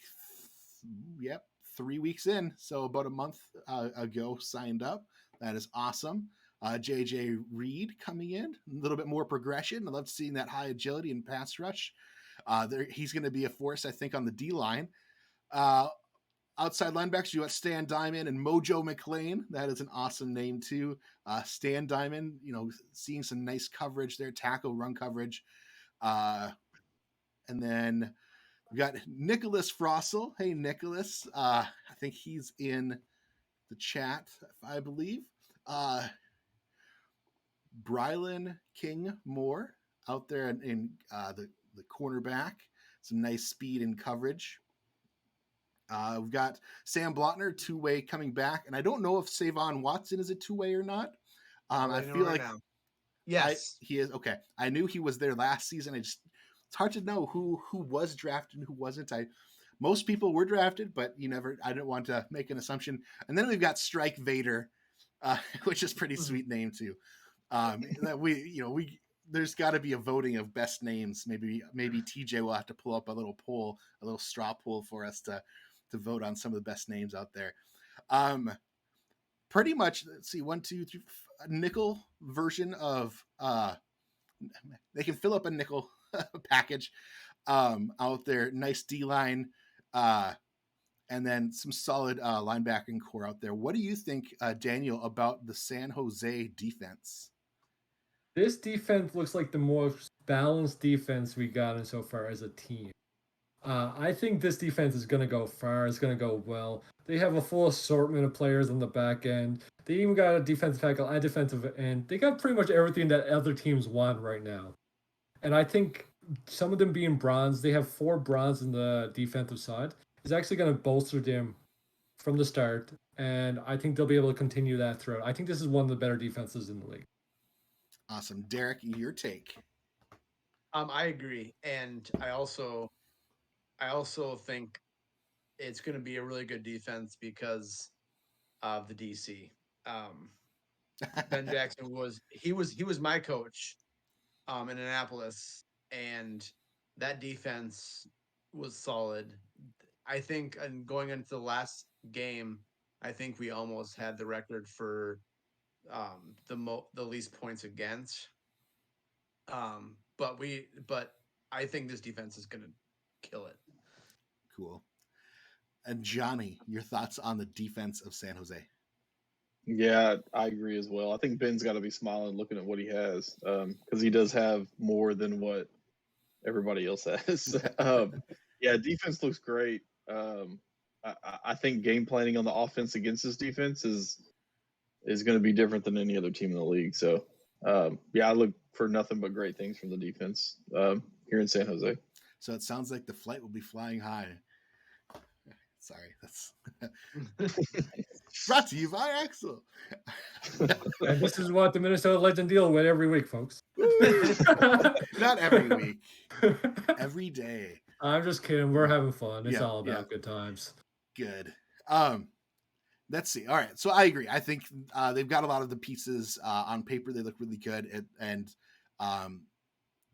yep, 3 weeks in. So about a month ago signed up. That is awesome. JJ Reed coming in, a little bit more progression. I love seeing that high agility and pass rush. He's going to be a force, I think, on the D line. Outside linebackers, you got Stan Diamond and Mojo McLean. That is an awesome name too. Stan Diamond, seeing some nice coverage there, tackle, run coverage. And then we've got Nicholas Frossel. Hey, Nicholas. I think he's in the chat, I believe. Brylan King Moore out there in the cornerback. Some nice speed and coverage. We've got Sam Blotner, two-way coming back. And I don't know if Savon Watson is a two-way or not. I feel like now. Yes, he is. Okay. I knew he was there last season. It's hard to know who was drafted and who wasn't. Most people were drafted, but I didn't want to make an assumption. And then we've got Strike Vader, which is a pretty sweet name too. There's got to be a voting of best names. Maybe TJ will have to pull up a little poll, a little straw poll for us to vote on some of the best names out there. Pretty much, let's see, 1, 2, 3, a nickel version of they can fill up a nickel package out there. Nice D line, and then some solid linebacking core out there. What do you think, Daniel, about the San Jose defense? This defense looks like the most balanced defense we gotten so far as a team. I think this defense is going to go far. It's going to go well. They have a full assortment of players on the back end. They even got a defensive tackle and defensive end. They got pretty much everything that other teams want right now. And I think some of them being bronze, they have 4 bronze in the defensive side, is actually going to bolster them from the start. And I think they'll be able to continue that throughout. I think this is one of the better defenses in the league. Awesome. Derek, your take. I agree. And I also think it's going to be a really good defense because of the DC. Ben Jackson was my coach in Annapolis, and that defense was solid. I think, and going into the last game, I think we almost had the record for the least points against. But I think this defense is going to kill it. Cool. And Johnny, your thoughts on the defense of San Jose? Yeah, I agree as well. I think Ben's got to be smiling looking at what he has, because he does have more than what everybody else has. Yeah, defense looks great. I think game planning on the offense against this defense is going to be different than any other team in the league. So, yeah, I look for nothing but great things from the defense here in San Jose. So it sounds like the flight will be flying high. Sorry, that's brought to you by Axel. And this is what the Minnesota Legend deal with every week, folks. Not every week, every day. I'm just kidding. We're having fun. It's Yeah, all about yeah. good times. Good. Let's see. All right. So I agree. I think they've got a lot of the pieces on paper. They look really good, and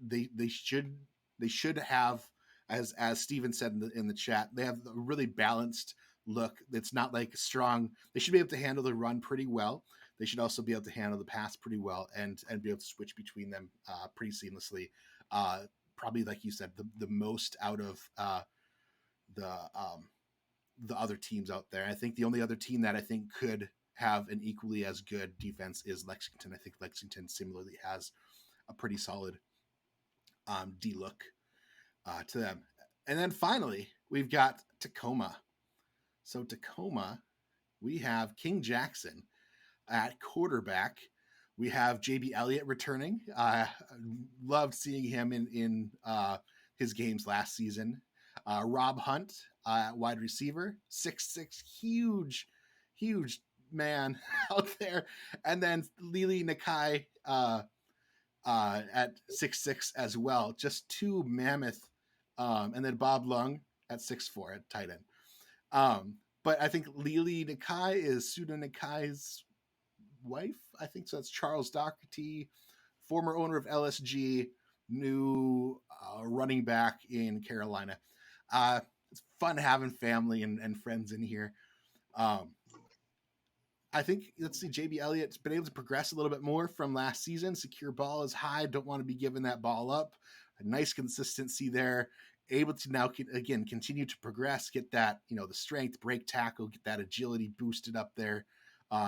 they should have, as Steven said in the chat, they have a really balanced look. It's not like strong. They should be able to handle the run pretty well. They should also be able to handle the pass pretty well and be able to switch between them pretty seamlessly. Probably, like you said, the most out of the other teams out there. I think the only other team that I think could have an equally as good defense is Lexington. I think Lexington similarly has a pretty solid D look to them. And then finally, we've got Tacoma. So Tacoma, we have King Jackson at quarterback. We have JB Elliott returning. Loved seeing him in his games last season. Rob Hunt at wide receiver, 6'6", huge man out there. And then Lili Nakai at 6'6" as well. Just 2 mammoth. And then Bob Lung at 6'4" at tight end. but I think Lily Nakai is Suda Nakai's wife. I think so. That's Charles Doherty, former owner of LSG, new running back in Carolina. It's fun having family and friends in here. I think, let's see, JB Elliott's been able to progress a little bit more from last season. Secure ball is high. Don't want to be giving that ball up. A nice consistency there. Able to now, again, continue to progress, get that, the strength, break tackle, get that agility boosted up there.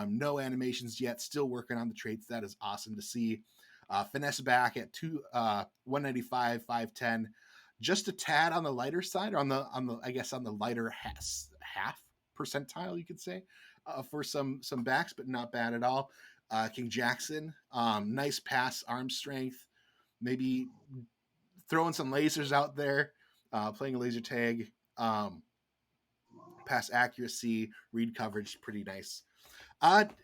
No animations yet. Still working on the traits. That is awesome to see. Finesse back at 195, 5'10". Just a tad on the lighter side, or on the lighter half percentile, you could say. For some backs, but not bad at all. King Jackson, nice pass arm strength, maybe throwing some lasers out there, playing a laser tag, pass accuracy, read coverage, pretty nice.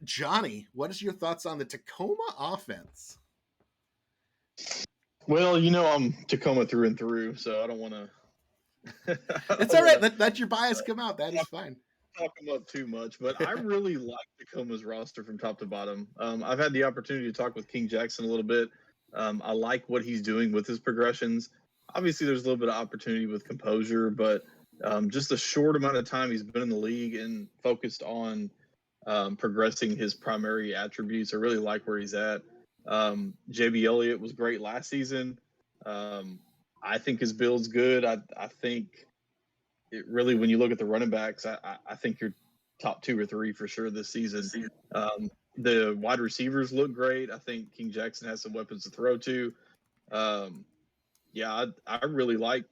Johnny, what is your thoughts on the Tacoma offense? Well, I'm Tacoma through and through, so I don't want to. It's all right. Let your bias come out. That is fine. Talk them up too much, but I really like Tacoma's roster from top to bottom. I've had the opportunity to talk with King Jackson a little bit. I like what he's doing with his progressions. Obviously, there's a little bit of opportunity with composure, but just a short amount of time he's been in the league and focused on progressing his primary attributes. I really like where he's at. JB Elliott was great last season. I think his build's good. I think it really, when you look at the running backs, I think you're top 2 or 3 for sure this season. The wide receivers look great. I think King Jackson has some weapons to throw to. I really like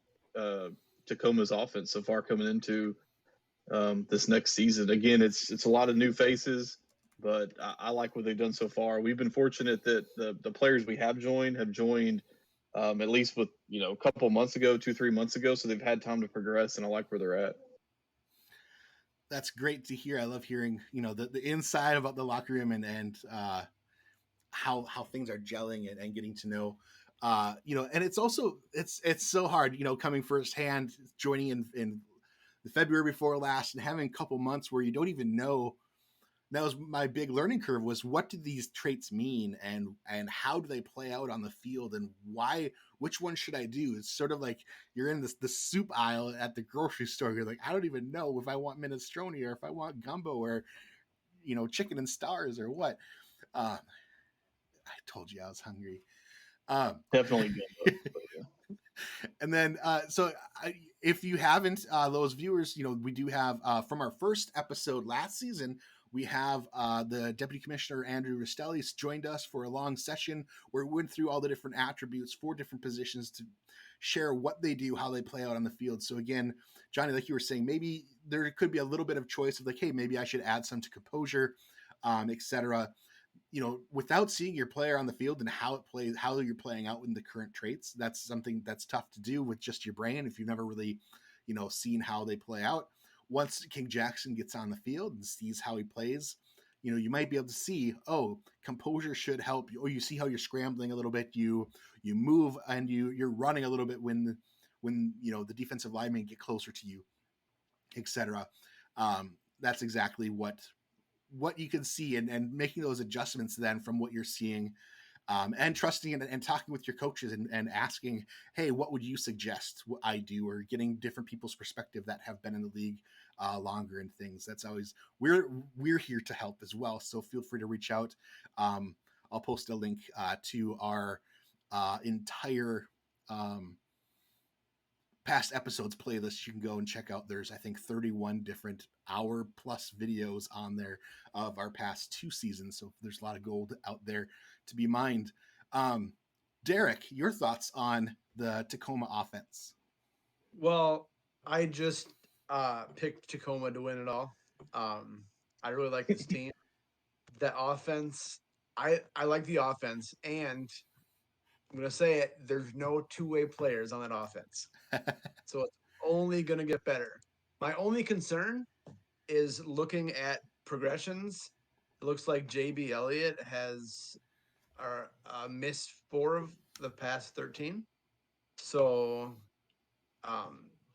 Tacoma's offense so far coming into this next season. Again, it's a lot of new faces, but I like what they've done so far. We've been fortunate that the players we have joined at least with, a couple months ago, 2-3 months ago. So they've had time to progress, and I like where they're at. That's great to hear. I love hearing, the inside about the locker room and how things are gelling and getting to know, and it's also, it's so hard, coming firsthand, joining in the February before last and having a couple months where you don't even know. That was my big learning curve, was what do these traits mean and how do they play out on the field, and which one should I do? It's sort of like you're in the soup aisle at the grocery store. You're like, I don't even know if I want minestrone or if I want gumbo or, chicken and stars or what. I told you I was hungry. Definitely gumbo. And then, if you haven't, those viewers, we do have, from our first episode last season, we have the Deputy Commissioner Andrew Rastelli joined us for a long session where we went through all the different attributes for different positions to share what they do, how they play out on the field. So again, Johnny, like you were saying, maybe there could be a little bit of choice of like, hey, maybe I should add some to composure, etc. Without seeing your player on the field and how it plays, how you're playing out in the current traits, that's something that's tough to do with just your brain if you've never really, seen how they play out. Once King Jackson gets on the field and sees how he plays, you might be able to see, oh, composure should help you, or you see how you're scrambling a little bit, you move and you're running a little bit when the defensive linemen get closer to you, etc. That's exactly what you can see, and making those adjustments then from what you're seeing, and trusting and talking with your coaches and asking, hey, what would you suggest what I do, or getting different people's perspective that have been in the league longer and things. That's always, we're here to help as well. So feel free to reach out. I'll post a link to our entire past episodes playlist. You can go and check out. There's, I think, 31 different hour plus videos on there of our past 2 seasons. So there's a lot of gold out there to be mined. Derek, your thoughts on the Tacoma offense? Well, I just picked Tacoma to win it all. I really like this team. The offense, I like the offense, and I'm going to say it, there's no two-way players on that offense. So it's only going to get better. My only concern is looking at progressions. It looks like JB Elliott has missed 4 of the past 13. So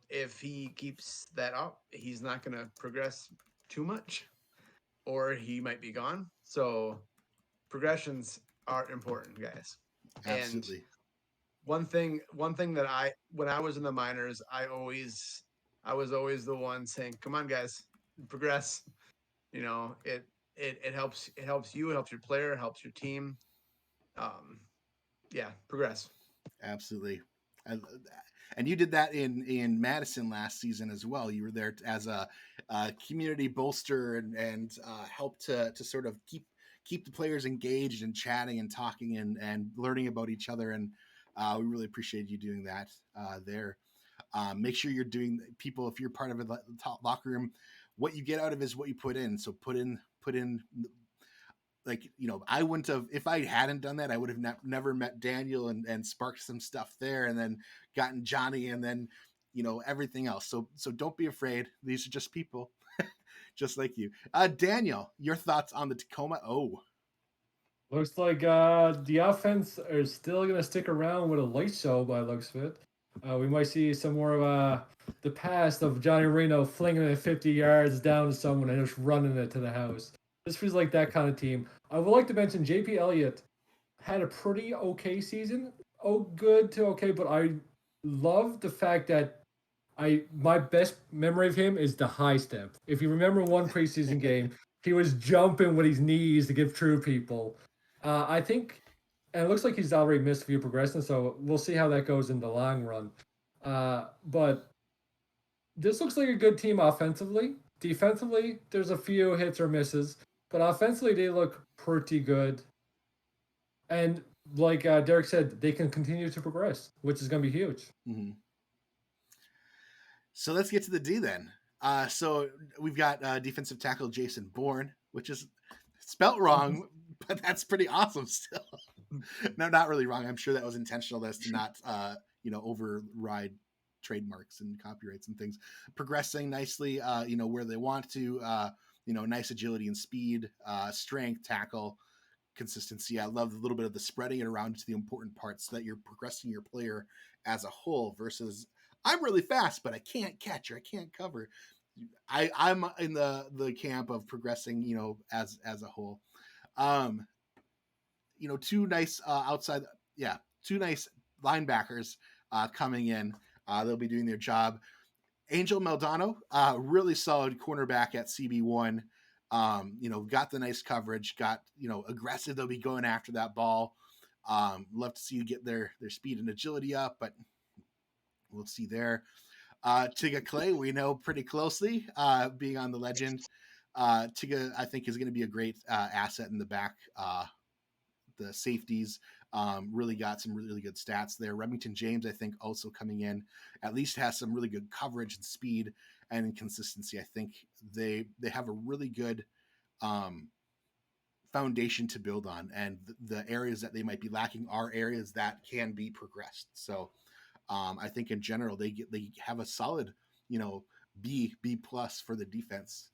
if he keeps that up, he's not going to progress too much, or he might be gone. So progressions are important, guys. Absolutely. And one thing that when I was in the minors, I was always the one saying, "Come on, guys, progress." You know, it helps you, it helps your player, it helps your team. Yeah, progress. Absolutely. And you did that in Madison last season as well. You were there as a community bolster and help to sort of keep the players engaged and chatting and talking and learning about each other. And we really appreciate you doing that there. Make sure you're doing people, if you're part of a top locker room, what you get out of is what you put in. So put in like, I wouldn't have, if I hadn't done that, I would have never met Daniel and sparked some stuff there, and then gotten Johnny, and then everything else. So don't be afraid. These are just people just like you. Daniel, your thoughts on the Tacoma O? Looks like the offense are still going to stick around with a light show by looks of it. We might see some more of the past of Johnny Reno flinging it 50 yards down to someone and just running it to the house. This feels like that kind of team. I would like to mention JP Elliott had a pretty okay season. Oh, good to okay, but I love the fact that my best memory of him is the high step. If you remember one preseason game, he was jumping with his knees to give true people. I think, and it looks like he's already missed a few progressions, so we'll see how that goes in the long run. But this looks like a good team offensively. Defensively, there's a few hits or misses, but offensively, they look pretty good. And like Derek said, they can continue to progress, which is going to be huge. Mm-hmm. So let's get to the D then. So we've got defensive tackle Jason Bourne, which is spelt wrong, but that's pretty awesome still. No, not really wrong. I'm sure that was intentional as to not, override trademarks and copyrights and things. Progressing nicely, where they want to, nice agility and speed, strength, tackle, consistency. I love a little bit of the spreading it around to the important parts so that you're progressing your player as a whole versus I'm really fast, but I can't catch or I can't cover. I'm in the camp of progressing, as a whole. Two nice two nice linebackers coming in. They'll be doing their job. Angel Maldonado, really solid cornerback at CB1. Got the nice coverage, got, aggressive. They'll be going after that ball. Love to see you get their speed and agility up, but we'll see there. Tiga Clay, we know pretty closely, being on the legend. Tiga, I think, is going to be a great asset in the back. The safeties really got some really good stats there. Remington James, I think, also coming in, at least has some really good coverage and speed and consistency. I think they have a really good foundation to build on, and the areas that they might be lacking are areas that can be progressed. So I think in general they have a solid, B plus for the defense.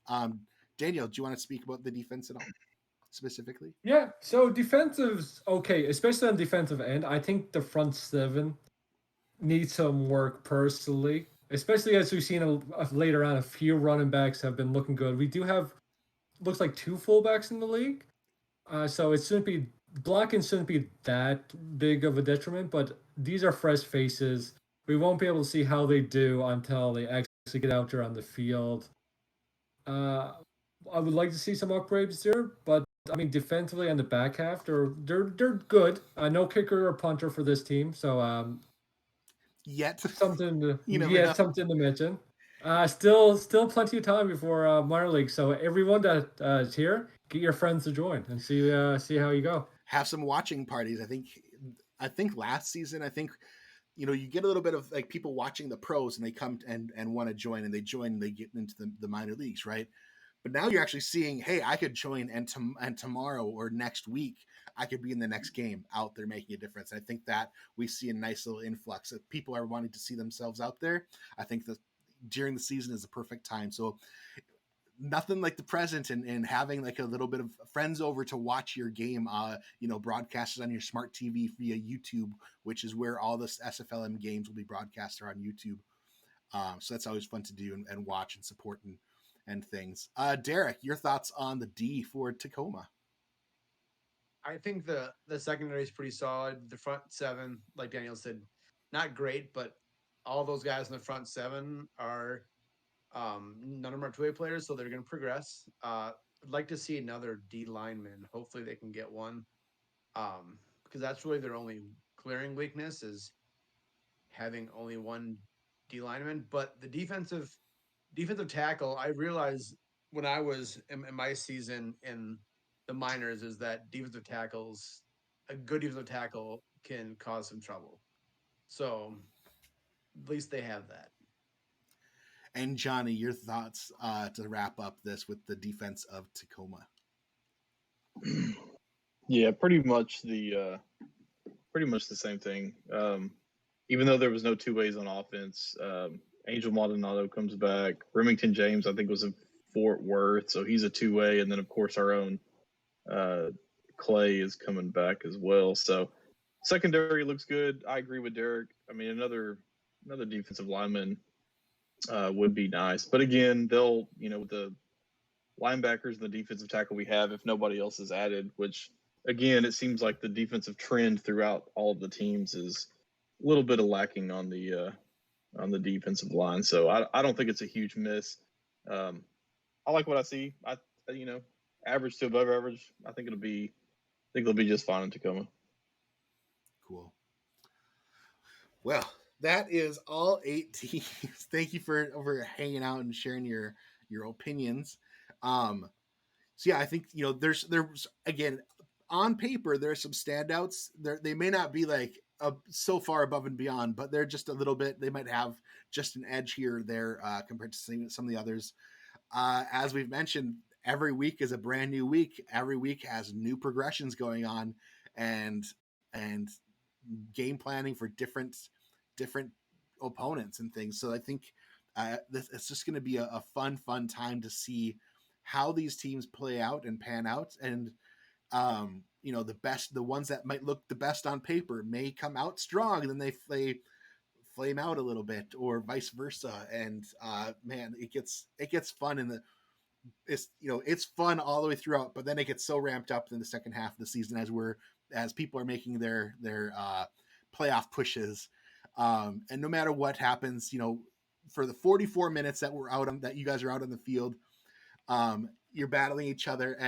Daniel, do you want to speak about the defense at all specifically? Yeah, so defensive's okay, especially on defensive end. I think the front seven needs some work personally, especially as we've seen later on. A few running backs have been looking good. We do have looks like 2 fullbacks in the league, so it shouldn't be blocking shouldn't be that big of a detriment. But these are fresh faces. We won't be able to see how they do until they actually get out there on the field. I would like to see some upgrades there, but I mean defensively on the back half, they're good. No kicker or punter for this team, so Yet something to know. something to mention. Still plenty of time before minor league. So everyone that is here, get your friends to join and see how you go. Have some watching parties. I think last season, you get a little bit of like people watching the pros and they come and want to join, and they join, and they get into the minor leagues, right? But now you're actually seeing, hey, I could join, and tomorrow or next week I could be in the next game out there making a difference. I think that we see a nice little influx of people are wanting to see themselves out there. I think that during the season is the perfect time. So nothing like the present and having like a little bit of friends over to watch your game, broadcasted on your smart TV via YouTube, which is where all the SFLM games will be broadcasted on YouTube. So that's always fun to do and watch and support and things. Derek, your thoughts on the D for Tacoma? I think the secondary is pretty solid. The front seven, like Daniel said, not great, but all those guys in the front seven are none of them are two-way players, so they're going to progress. I'd like to see another D lineman. Hopefully, they can get one, because that's really their only clearing weakness is having only one D lineman. But the defensive tackle, I realized when I was in my season in the minors is that a good defensive tackle can cause some trouble. So at least they have that. And Johnny, your thoughts to wrap up this with the defense of Tacoma? Yeah, pretty much the same thing. Even though there was no two ways on offense, Angel Maldonado comes back. Remington James, I think, was in Fort Worth, so he's a two-way. And then, of course, our own Clay is coming back as well. So secondary looks good. I agree with Derek. I mean, another defensive lineman would be nice. But again, they'll, with the linebackers and the defensive tackle we have, if nobody else is added, which, again, it seems like the defensive trend throughout all of the teams is a little bit of lacking on the defensive line. So I don't think it's a huge miss. I like what I see. Average to above average. I think it'll be just fine in Tacoma. Cool. Well, that is all 8 teams. Thank you for hanging out and sharing your opinions. So yeah, I think there's again, on paper there are some standouts. They may not be like so far above and beyond, but they're just a little bit. They might have just an edge here or there compared to some of the others. As we've mentioned, every week is a brand new week. Every week has new progressions going on, and game planning for different opponents and things. So I think it's just going to be a fun time to see how these teams play out and pan out. And the ones that might look the best on paper may come out strong, and then they flame out a little bit, or vice versa. And man, it gets fun it's fun all the way throughout, but then it gets so ramped up in the second half of the season as people are making their playoff pushes. And no matter what happens, for the 44 minutes that that you guys are out on the field, you're battling each other,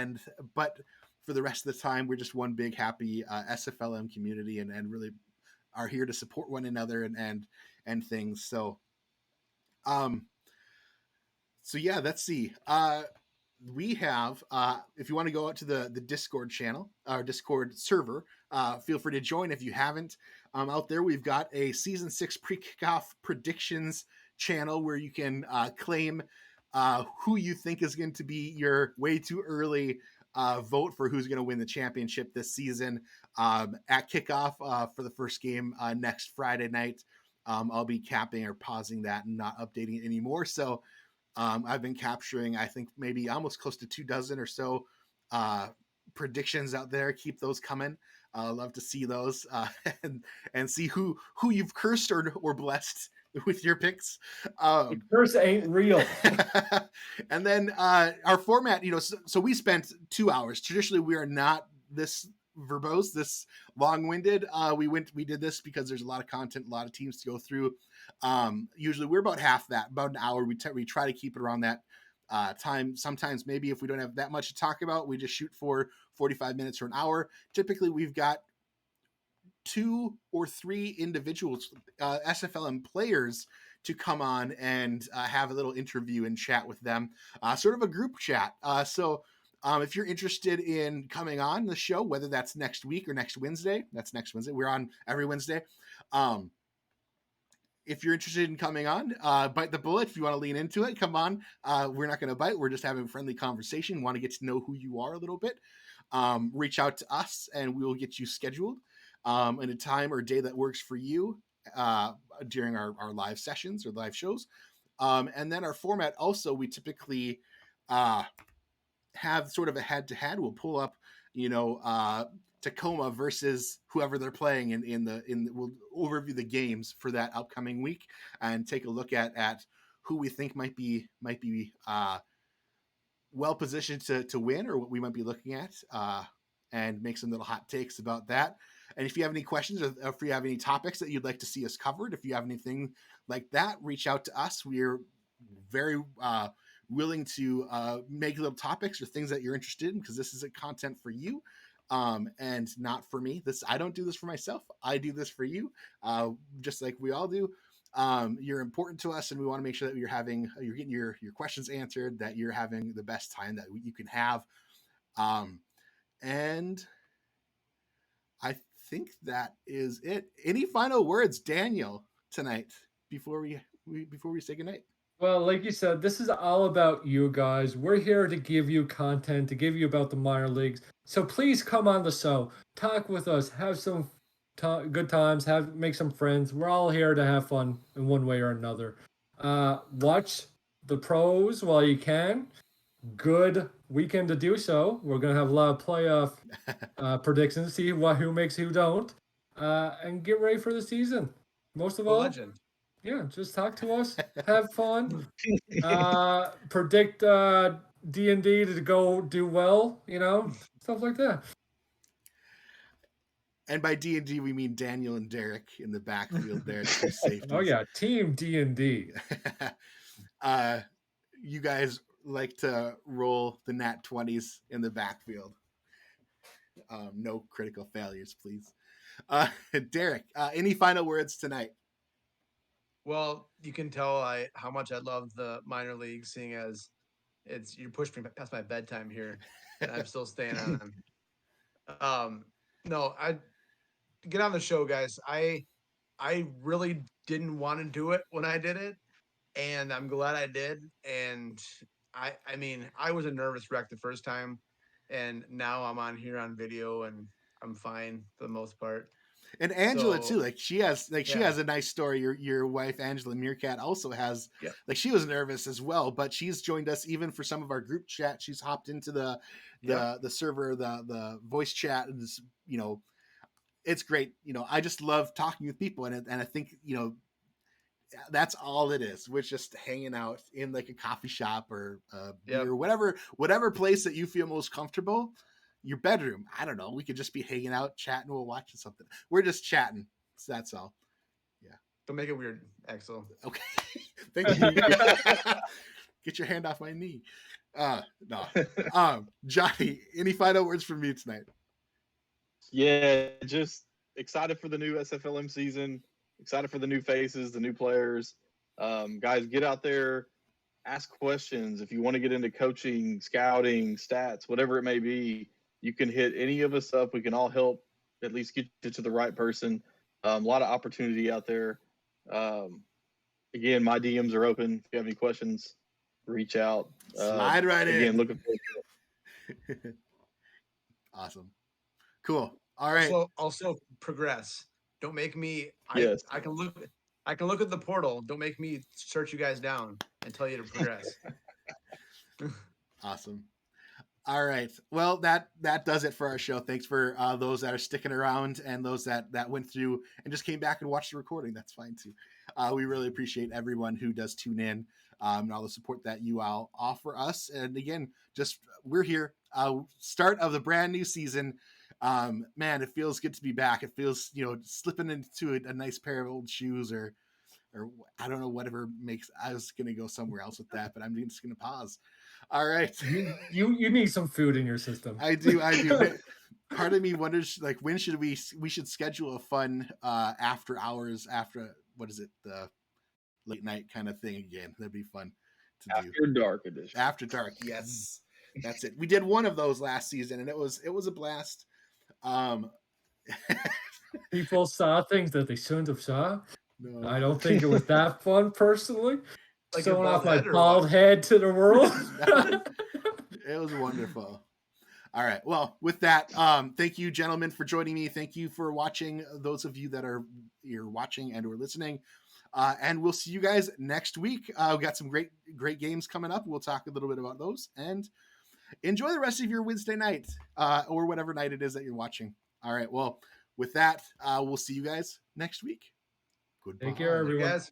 but for the rest of the time, we're just one big happy SFLM community, and really are here to support one another and things. So, yeah, let's see. We have, if you want to go out to the Discord channel, our Discord server, feel free to join if you haven't. Out there, we've got a season 6 pre-kickoff predictions channel where you can claim who you think is going to be your way too early vote for who's going to win the championship this season. At kickoff for the first game next Friday night, I'll be capping or pausing that and not updating it anymore. So I've been capturing, I think, maybe almost close to 24 or so predictions out there. Keep those coming. Love to see those and see who you've cursed or blessed with your picks. The curse ain't real. And then our format, so we spent 2 hours. Traditionally, we are not this verbose, this long-winded. We did this because there's a lot of content, a lot of teams to go through. Usually we're about half that, about an hour. We try to keep it around that time. Sometimes maybe if we don't have that much to talk about, we just shoot for 45 minutes or an hour. Typically we've got 2 or 3 individuals, SFLM players, to come on and have a little interview and chat with them, sort of a group chat. So if you're interested in coming on the show, whether that's next week or next Wednesday, we're on every Wednesday. If you're interested in coming on, bite the bullet. If you want to lean into it, come on. We're not going to bite. We're just having a friendly conversation. Want to get to know who you are a little bit. Reach out to us and we will get you scheduled in a time or day that works for you during our live sessions or live shows. And then our format also, we typically have sort of a head-to-head. We'll pull up, Tacoma versus whoever they're playing we'll overview the games for that upcoming week and take a look at who we think might be well positioned to win, or what we might be looking at, and make some little hot takes about that. And if you have any questions, or if you have any topics that you'd like to see us covered, if you have anything like that, reach out to us. We're very willing to make little topics or things that you're interested in, because this is a content for you, and not for me. I don't do this for myself. I do this for you, just like we all do. You're important to us, and we want to make sure that you're getting your questions answered, that you're having the best time that you can have. And I think that is it. Any final words, Daniel, tonight before we say goodnight? Well, like you said, this is all about you guys. We're here to give you content, to give you about the minor leagues. So please come on the show, talk with us, have some good times, make some friends. We're all here to have fun in one way or another. Watch the pros while you can. Good weekend to do so. We're gonna have a lot of playoff predictions, see who makes, who don't, and get ready for the season. Most of all, Legend. yeah, just talk to us, have fun, predict D&D to go do well, stuff like that. And by D&D, we mean Daniel and Derek in the backfield there. Oh yeah, team D&D. You guys like to roll the nat 20s in the backfield. No critical failures, please. Derek, any final words tonight? Well, you can tell how much I love the minor leagues, seeing as you pushed me past my bedtime here, and I'm still staying on. No, I get on the show, guys. I really didn't want to do it when I did it, and I'm glad I did. And I mean, I was a nervous wreck the first time, and now I'm on here on video, and I'm fine for the most part. And Angela too, she has a nice story. Your wife Angela Meerkat also has, she was nervous as well, but she's joined us even for some of our group chat. She's hopped into the server, the voice chat, and it's great. I just love talking with people, and I think that's all it is. We're just hanging out in like a coffee shop or whatever place that you feel most comfortable. Your bedroom, I don't know. We could just be hanging out, chatting, we'll watching something. We're just chatting. So that's all. Yeah. Don't make it weird, Axel. Okay. Thank you. Get your hand off my knee. No. Johnny, any final words from me tonight? Yeah, just excited for the new SFLM season. Excited for the new faces, the new players. Guys, get out there, ask questions. If you want to get into coaching, scouting, stats, whatever it may be, you can hit any of us up. We can all help at least get you to the right person. A lot of opportunity out there. Again, my DMs are open. If you have any questions, reach out. Slide right in. Again, looking forward. Awesome. Cool. All right. Also progress. Don't make me. Yes. I can look at the portal. Don't make me search you guys down and tell you to progress. Awesome. All right. Well, that does it for our show. Thanks for those that are sticking around and those that went through and just came back and watched the recording. That's fine too. We really appreciate everyone who does tune in and all the support that you all offer us. And again, we're here. Start of the brand new season. Man, it feels good to be back. It feels, slipping into a nice pair of old shoes or I don't know, whatever I was going to go somewhere else with that, but I'm just going to pause. All right. You need some food in your system. I do. Part of me wonders, when should we should schedule a fun after hours, the late night kind of thing again. That'd be fun to do. After dark edition. After dark. Yes. That's it. We did one of those last season and it was a blast. People saw things that they shouldn't have saw. No. I don't think it was that fun personally. Like showing off my bald head to the world. It was wonderful. All right. Well, with that, thank you, gentlemen, for joining me. Thank you for watching. Those of you that you're watching and or listening, and we'll see you guys next week. We've got some great games coming up. We'll talk a little bit about those and enjoy the rest of your Wednesday night or whatever night it is that you're watching. All right. Well, with that, we'll see you guys next week. Goodbye. Take care, everyone. Guys.